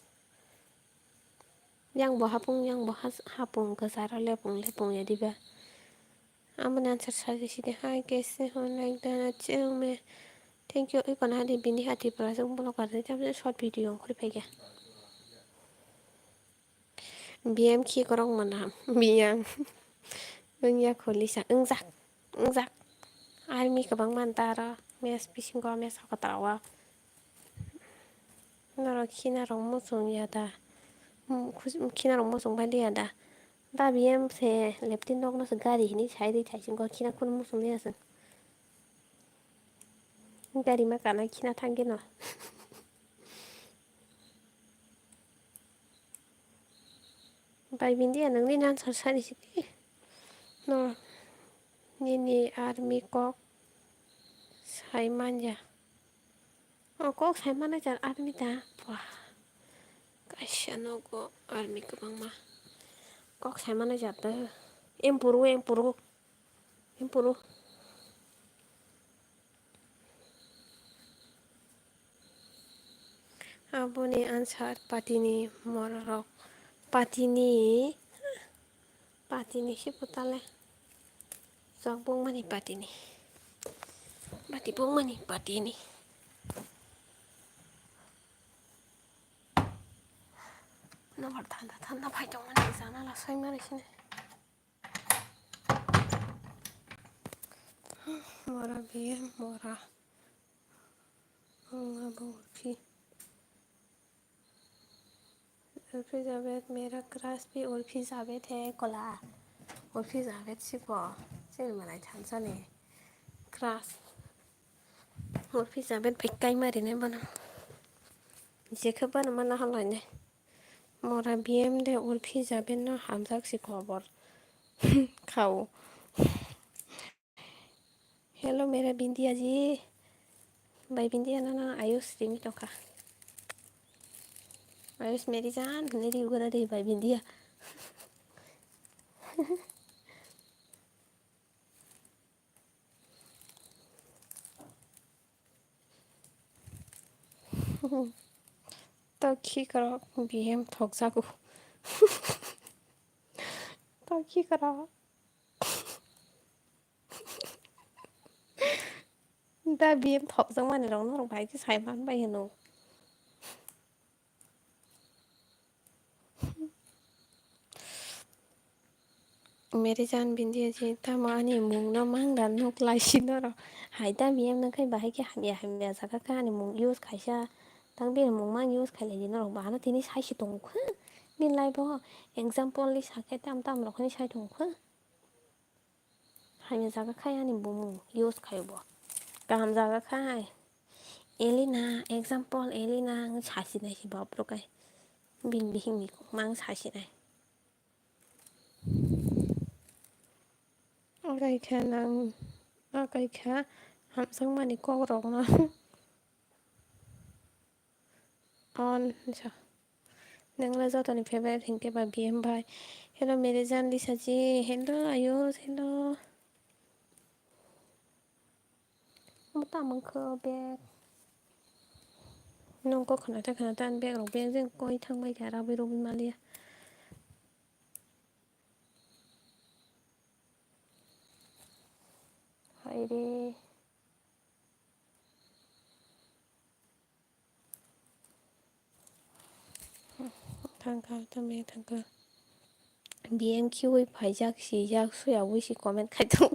yang bo hapung kesara lepung ya diba aman answer saja sih deh hai कैसे हो like that अच्छे हूँ मैं thank you ikon hadi bini hati perasaan blog करते जब से short video खुद Pay क्या BM ki korong mana biang Ungya kolisa Ungzak Army kabang mantara Mes pisingko mes ako tawa Naro kina rong musung yada Kina rong musung bali yada Da BM se leptin dog no se gari hini chai di chai singko kina kun musung yasan गारि मा गाना खिना थांगे न' बायबिन्दिया नोंनि नानसार सारिसिखि न' nini army kok sai manja kok sai mana jar army ta wah kasihan aku army kebang mah kok sai mana jar tuh empuru aboni ansar patini morok patini si putale Sampung mani patini batipung mani patini nomor tanda bhai dong mani sana lah soy mari sini mora biar mora urfi Javed मेरा crush भी उर्फी जावेद है Cola Urfi Javed सिको जेरमालाय थानसाने crush Urfi Javed भिक्काय मारिने बना जेखो बना mana हालायने मोरा BM दे उर्फी जावेद न हामजाक सिको बर खाओ hello मेरा बिंदिया जी भाई बिंदिया ना आयुष रिमी टोका आयुष मेरी जान मेरी उगरा दे भाई बिंदिया तो की करो बीएम ठोक जाको तो की करो दा बीएम ठोक जां माने रंग भाई की साइमान भाई हनो मेरी जान बिंदिया जी तामानी मुंग ना mang dan nuk lai sin ro hai ta BM ना kai bahai ki hamya saka ka ni mung use khaisa tang bi mung mang use khai le ni ro ba na tini sai si tong khu min lai bo example li sakai tam ro khani sai tong khu hamya saka khai ani mung use khai bo kam jaga khai elina example elina sashi nai si ba pro kai bin bihing ni mang sashi nai Agaikha hamsang mani kok rong na on अच्छा नंगला जाता नहीं favourite हिंके बा BM भाई hello मेरे जान Lisa जी hello Ayush hello मुता मंखो बेग नंको खोनाता बेग रं बेग जों गय थांबाय थारा बै रबिन मालिया हायरे थांखा तमे थांखा BMQ फाइजाक सीजाक सुयावै सी कमेंट खाइदों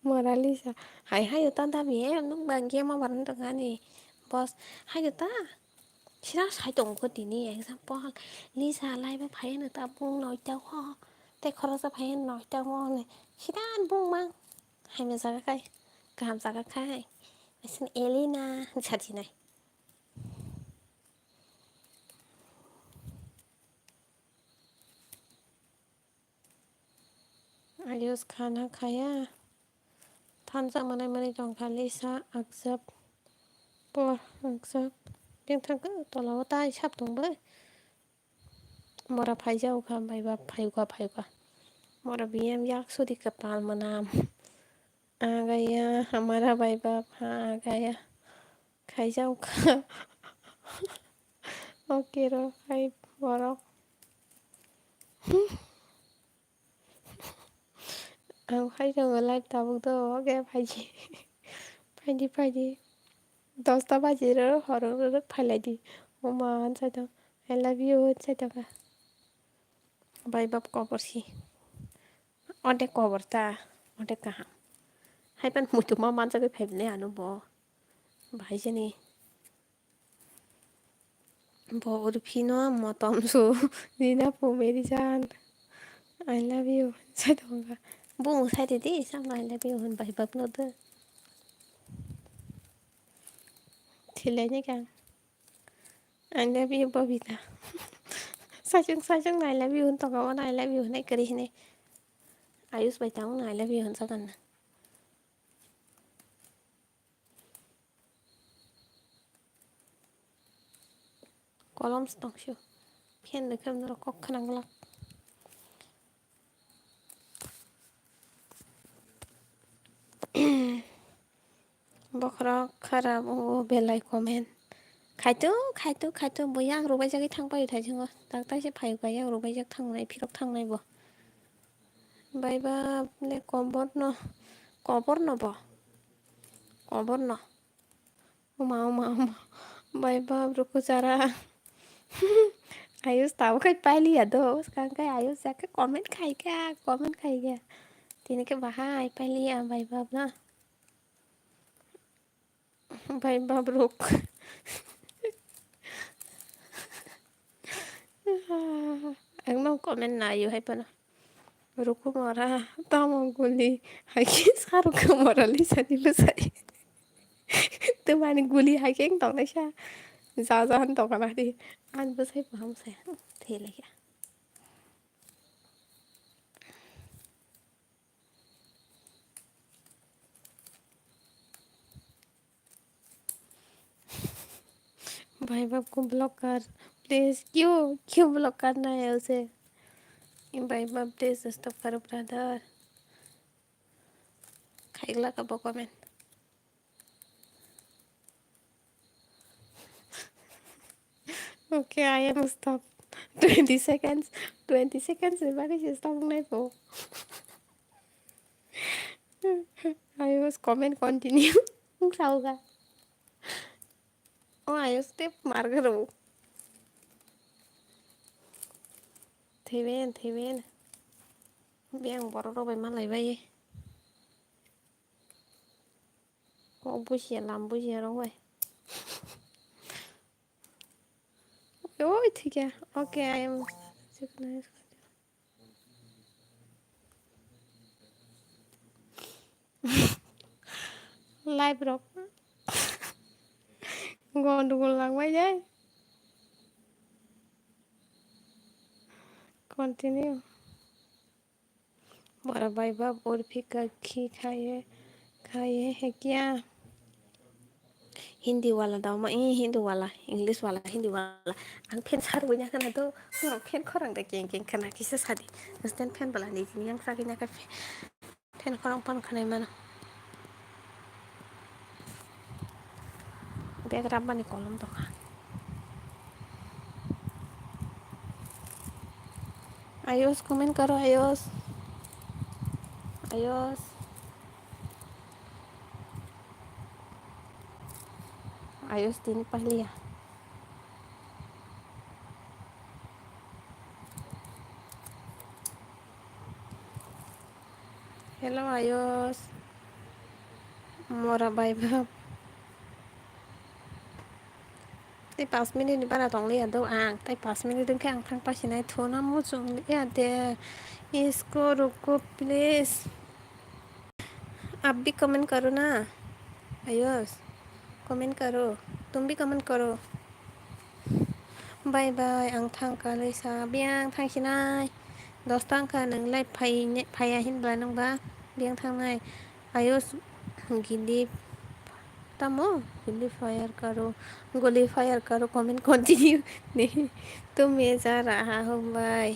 Moralisa hay hayo tanta BM nung bangke ma barang tengani bos hayo ta sira sai tong ko tini example Lisa lai ba phai na ta bung noi ta ho te khora sa phai noi ta mo ne sira bung mang hay me sa kai kam sa kai sin Elina chati nai Ayus खाना खाया थानजा मनाय दं Lisa accept por accept बें थांखो तलाव ताइ साब दंबो मरा फाइजाव खा बायबा फाइगा मरा बीएम याक सुदी कपाल मनाम आ गया हमारा बायबा आ गया खाइजाव खा ओके रो फाइ मरा आं फाइदों लाइभ दाबुंदो ओके फाइदि 10টা बाजिरो हरो फाइलायदि अमा साइदों I love you साइदों बायबा कबरसी अदे कबरता अदे कहा हाइपन मुतु मा मानसा के फेबने आनु बो भाई जनी बहुत फिनो मतमसु नीना पो मेरी जान I love you साइदों बुंग साइदि दि साम I love you होन बायबा नोदो थिलायनायखां I love you Bobita sao I love you tao có I love you này cười này Ayus bài trắng I love you sao cần Kolom stong show Pian được không nó có khả năng lắm Bokra khara o belai komen खायथ' बया रबाय जागै थांबाय थायो जोङो दाक्टारसे फाय गाया रबाय जाग थांनाय फिरक थांनायबो बायबा ले कबरनो uma बायबा ब्रुको जारा Ayus tahu kan pali ya tuh sekarang kayak Ayus ya ke komen kayak Tini ke bahai pali ya bayba na bayba bruk Anh mau komen na ayo hay pa na Ruko mara tama guli haki saru ke mara lisa di besai tu mani guli haki yang tong na siya zazahan tong kana di an besai paham saya thế kìa भाई बाप को block कर please क्यों block करना है उसे भाई बाप please stop करो brother खाइला का comment okay I am stop 20 seconds 20 seconds baru sih stop nepo I was comment continue không sao cả I was step mar karo thì bên biang bỏ đâu mà lại vậy có buổi làm buổi đâu vậy ôi thì kìa okay I am live bro gondul lang vậy đấy continue बड़ा भाई बाप और फिका खी खाए है क्या हिंदी वाला दाव मा हिंदी वाला इंग्लिश वाला हिंदी वाला आं फेन सारबोnya kana to fan खरang da geng kana kisa sadi stand fan bala ni yang sakinya ka fan खरang pan kana mana be grab ni kolom to ka ayos komen karo ayos tin pahli ya hello ayos mora bye bye tay 5 minit ni para tong lian do ang tay 5 minit dun kang thang pa sinai thona mo chung ya de इसको रुको please आप भी comment करो ना Ayush comment करो तुम भी comment करो बाय बाय आं थांखा लैसा बियां थांखिनाय दसतांखा नोंलाय फाया हिनब्ला नोंबा बियां थांनाय आयुष गिली तमो गोली फायर करो कमेंट कंटिन्यू नहीं तो मैं जा रहा हूँ बाय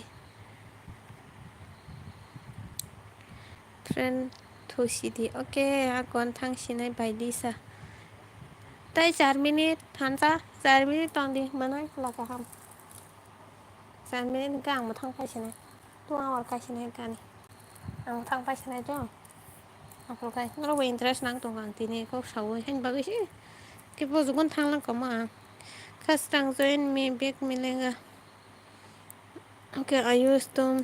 friend थुसिदि okay आगन थांसिनाय बायदिसा tay 4 minit hansa 4 minit tong di mana là cả ham 4 minit gang mà thang phải này tu awal kasih này kan ang thang phải này tu aku kai nó về interest nang tong gang tini ko sawo hen bagus sih cái bộ dụng thang lang có mà khastang join me back मिलेगा okay Ayush तुम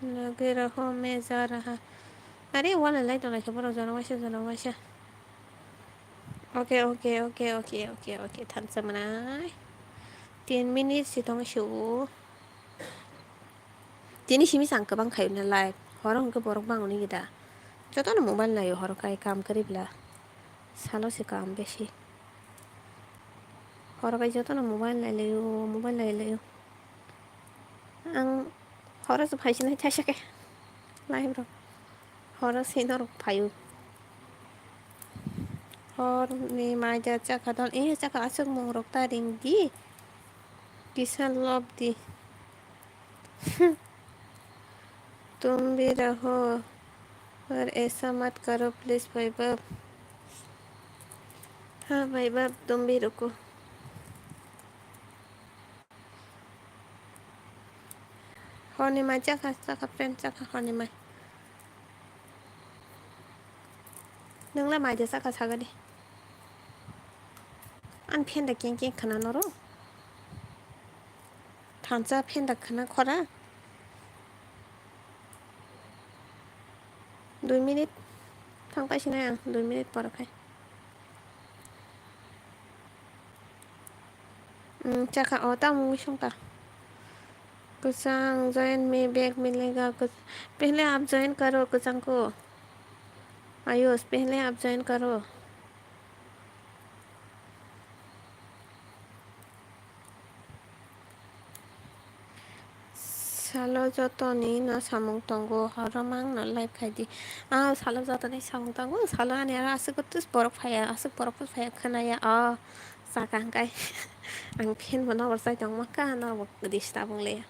लगे रहो मैं जा रहा अरे वाला light वाला खबर जाना वैसे ओके थान समनाय 10 minutes सितों show Tini simi sang ke bang kayu na live horong ke borok bang ni kita joto na mobile na yo horok kai kam karibla salo se kam beshi हराखै ज'त'नो mobile नायलायो आं हरासो फायसिनाय थाइसाखे लाइब्र' हरासेनो फायो हरनि मायदा जाखादों जाका आसक मंरक तारिं di Kisan love the तुम भी रहो पर ऐसा मत करो प्लीज भाई बाप हाँ भाई बाप तुम भी रुको हरनि माय जाका फ्रेन्ड जाका हरनि माय नोंला मायदो जाका सागोदे आन फेन्दा कें खोनानो र' थांजा फेन्दा खोना खरा 2 मिनिट थांगासिनो आं 2 मिनिट बारखाय जाका तामुंगी संका कुसांग ज्वाइन में बैग मिलेगा पहले आप ज्वाइन करो कुसांग को आयुष पहले आप ज्वाइन करो Salo jotoni na samung tanggo haramang na life khaidi salo jotoni samung tanggo salo ani ara asuk tus borok phaya asuk borok phaya khanaya sakangkai ang phen bono borsai tong maka na bo dista bungle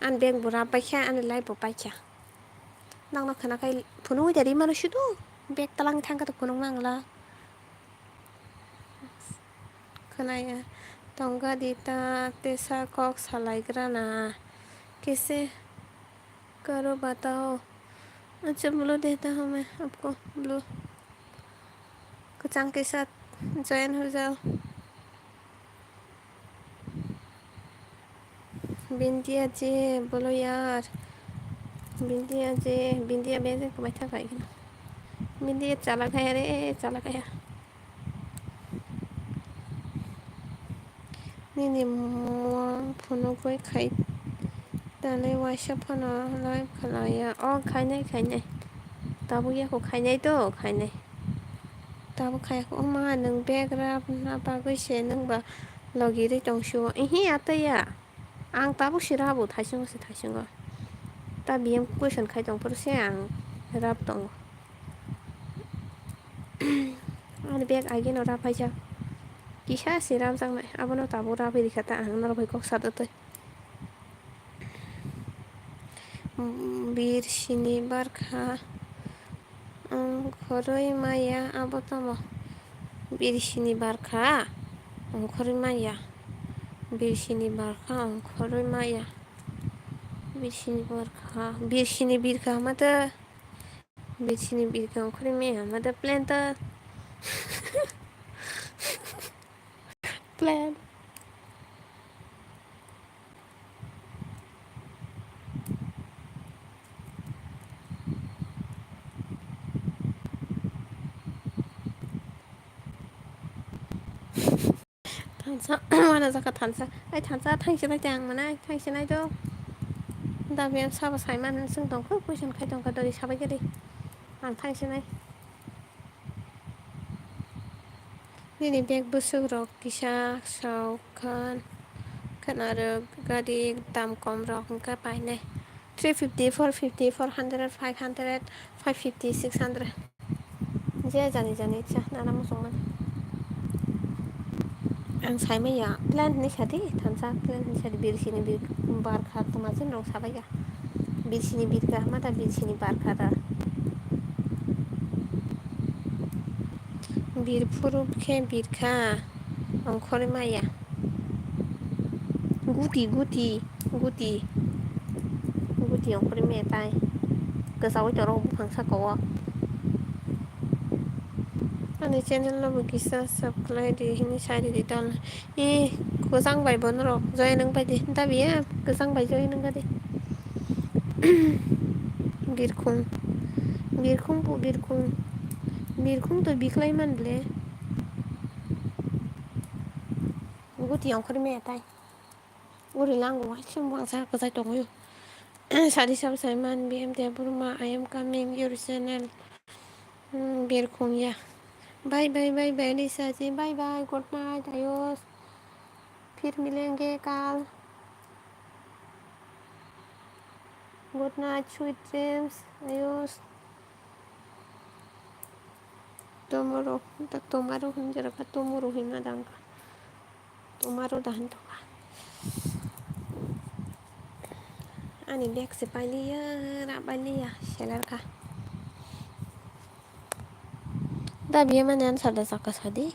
an beng bura paikha an life bo paikha nang na khana kai phunu dari manu shudu bek talang thangka to phunu mangla khanaya tonga dita tesa kok salaigrana कैसे करो बताओ अच्छा blue देता हूँ मैं आपको blue कुचांग के साथ join हो जाओ बिंदिया जी बोलो यार बिंदिया जी बिंदिया बेजे को बैठा खाएगी ना बिंदिया चला गया रे चला गया नहीं फोनो कोई खाई दाने वाइसा फोनो लाइव खलाया खायनाय दाबो याखौ खायनाय दाबो खायाखै मा नों बेग्राब ना बागैसे नोंबा लगिरै दंसो इहि आतैया आं दाबो सिराबो थाइसुंगो दा बियो कुइसन खाय दंफोरसे आं राब दं आरो बेग आइगेन राफायजा किसा सिराब जांनाय आबनो दाबो राबै रिखाता आं नरबाय गसादोतै बिरसिनि बारखा अंखरै माया आबोतम बिरसिनि बारखा अंखरै माया बिरसिनि बारखा अंखरै माया बिरसिनि बिरखा माथो बिरसिनि बिरखा अंखरै माया माथो प्लेनथ प्लेन थांसा माना जाखा थांसा थांसिनाय आं माना थांसिनायथ' दा बे साबा सायमान जों दंखौ कुइसन खाय दंखा दरै साबाय गोदै आं थांसिनाय दिनै बेग बोसोराव किसा सावखान खोनारो गारि दाम खम रखा बायनाय 350 450 400 500 550 600 जे जानि इच्छा नाना मोसंमोन आं सायमैया प्लेन निसादि थांसा प्लेन निसादि बिरसिनि बारखा माजों रं साबायगा बिरसिनि बिरखा माथा बिरसिनि बारखा दा बिरफुरुखे बिरखा अंखरै माया गुति अंखरै माया ताय गोजावै दराव फांसाखौ आंनि चेनेलावबो किसा साबस्क्राइब दिहिनि सारि दिदाल गोजांबाय बन र' जय नों बायदि दा बियो गोजांबाय जय नों बायदि बिरखुं तो बिख्लाय मानले गुति अंखरै माया ताय उरि लांगौ सिमबांसा गोजाय दङयो सारि साबसाय मान बिएम दे बुरमा I am coming your channel बिरखुंया बाय बाय लिसाजी bye bye good night Ayush फिर मिलेंगे कल. Good night, sweet dreams. Ayos. Tomorrow. Tomorrow hinjaraka. Tomorrow himadanga. Tomorrow dahan to ka. Ani bek se paliya. Rapaliya. Shelar ka. Da biya manan sada saka sadi.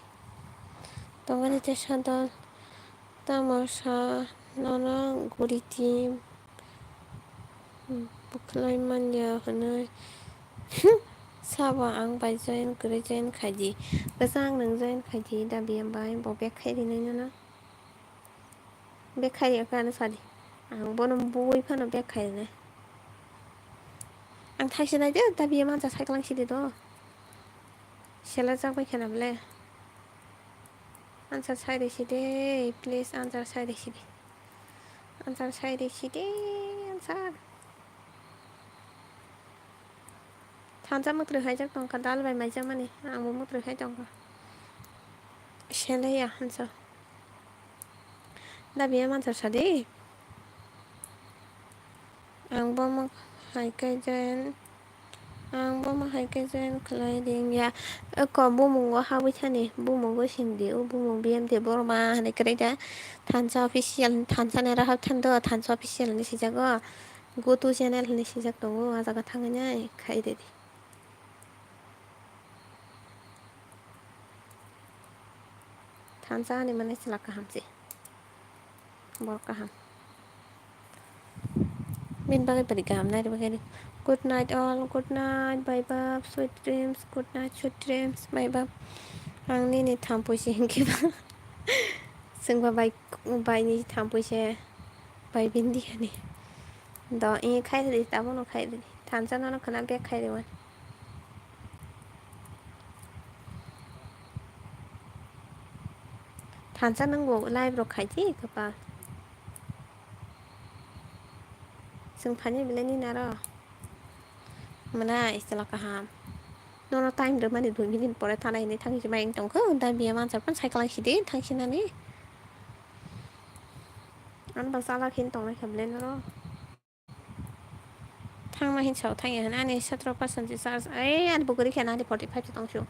Tongani teshantan. Tamasha. Nana guri team. Buklaiman ya hanai. Saba ang bai join kuri join khaji. Basang nang join khaji da biya bai bo bek khairi nai nana. Bek khairi akana sadi. Ang bonum bui phano bek khairi nai. Ang thaisi nai da biya mansa saiklang sidi do. Shela jak bai khana bale. Answer side sidi. Please answer side sidi. Answer side sidi. Answer. Thansa mutru hai jak tong ka dal bai mai jak mani. Ang mutru hai tong ka. Shela ya answer. Da biya mansa sadi. Ang bom hai kai join. Ang bom hai kai join khlai ding ya. Ko bumung wa hawi thani. Bumung go sing di. Bumung bm de borma hani krai da. Thansa official thansa ne rahab thando thansa official ni si jago. Go to channel ni si jak tongo ajaga thanganya khai de di. Thansa ni mane sila kaham si. Bor kaham. Min bagai pari kaham nai bagai. Good night all. Good night. Bye bye. Sweet dreams. Good night. Sweet dreams. Bye bye. Ang ni thampu si hingki ba. Sungba bai ni thampu si. Bai bindi ani. Do e khai de ta bono khai de. Thansa no khana bek khai de wan. Thansa nang go live ro khai ji ka pa. Sung phani bile ni na ro. Mana istila kaham. No time do mani 2 minute pore thana ini thang si bai tong ko da biya man sarpan cycle si de thang sin ani. An ba sala khin tong na khable na ro. Thang ma hin chau thang ya na ni 17% ji sa ai an buguri khana di 45 tong shu.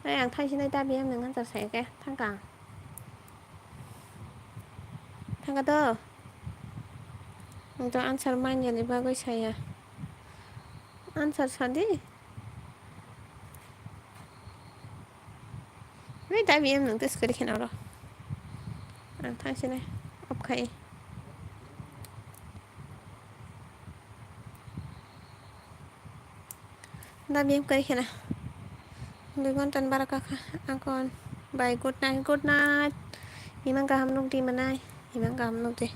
Ai ang thang sin da biya nang an sa sai ke thang kang. Thang ka do. Untuk answer man ya ni bagai saya. Answer sadi. Ni da biya nang tes kuri khana ro. Ang thang sin ai op khai. Da biya kuri khana. Dugon tan baraka akon. Bye good night. Good night. Imang kaham nung di manai. Imang kaham nung di.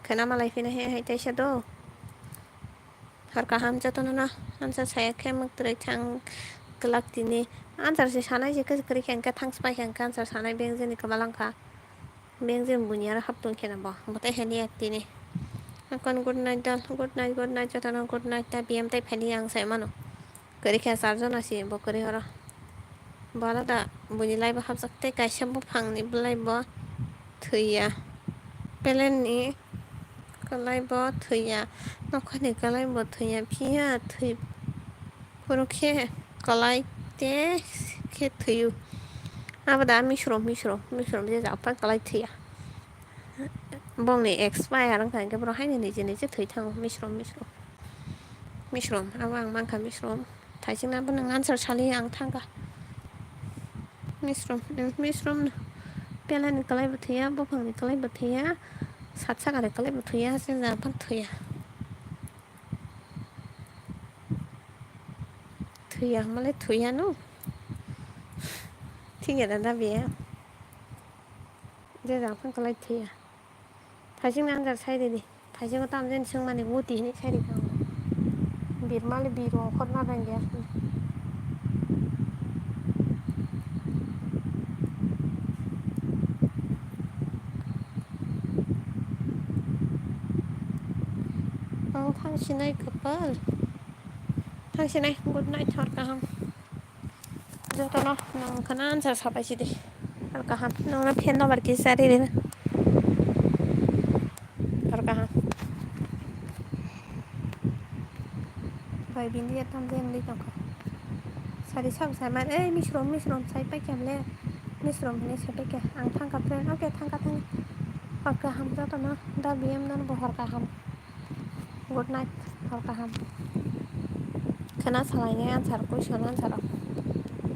Khana malai fina hai tai shado. Har kaham jato na answer saya ke mak tre thang kelak tini answer se sanai je ke kri khen ka thang spai khen ka answer sanai beng je ni kabalang ka beng je bunyar hap tun khen ba bote heli tini akon good night dal good night jato na good night ta bm tai pheli ang sai mano kri khe sarjo na si bo kri hora bala da buni lai ba hap sakte kai sham bo phang ni blai bo thuya pelen ni kalai bo thuya nokhani kalai bo thuya phia thui purokhe kalai te khe thuyu abada mishrom je apa kalai thuya bong ni expire ang kan ke bro hai ni je thui thang mishrom awang mang ka mishrom thaising na bun answer sali ang thanga mishrom pelan kalai bo thuya bo phang ni kalai bo thuya sat sa ka kalai bo thuya se na pan thuya male thuya no ठीक है दादा भैया जे जाफन कलाई थिया थाइसिं नांजार साइदि थाइसिंखौ तामजेन सों माने गुति नि साइदि खां बिरमाले बिरो खर ना दांगे आं थांसिनाय कपाल थांसिनाय गुड नाइट हर गाहाम जतन नोंखौनो आन्सार साबायसै दे hor kaham no fen no barki sari re hor kaham bai bindi tam jeng li tong sari sam saman misrom sai pa kem le misrom ne sai pa ke ang thang ka friend oke thang hor kaham joto no da bm dan bo hor kaham good night hor kaham kana salai ne answer question answer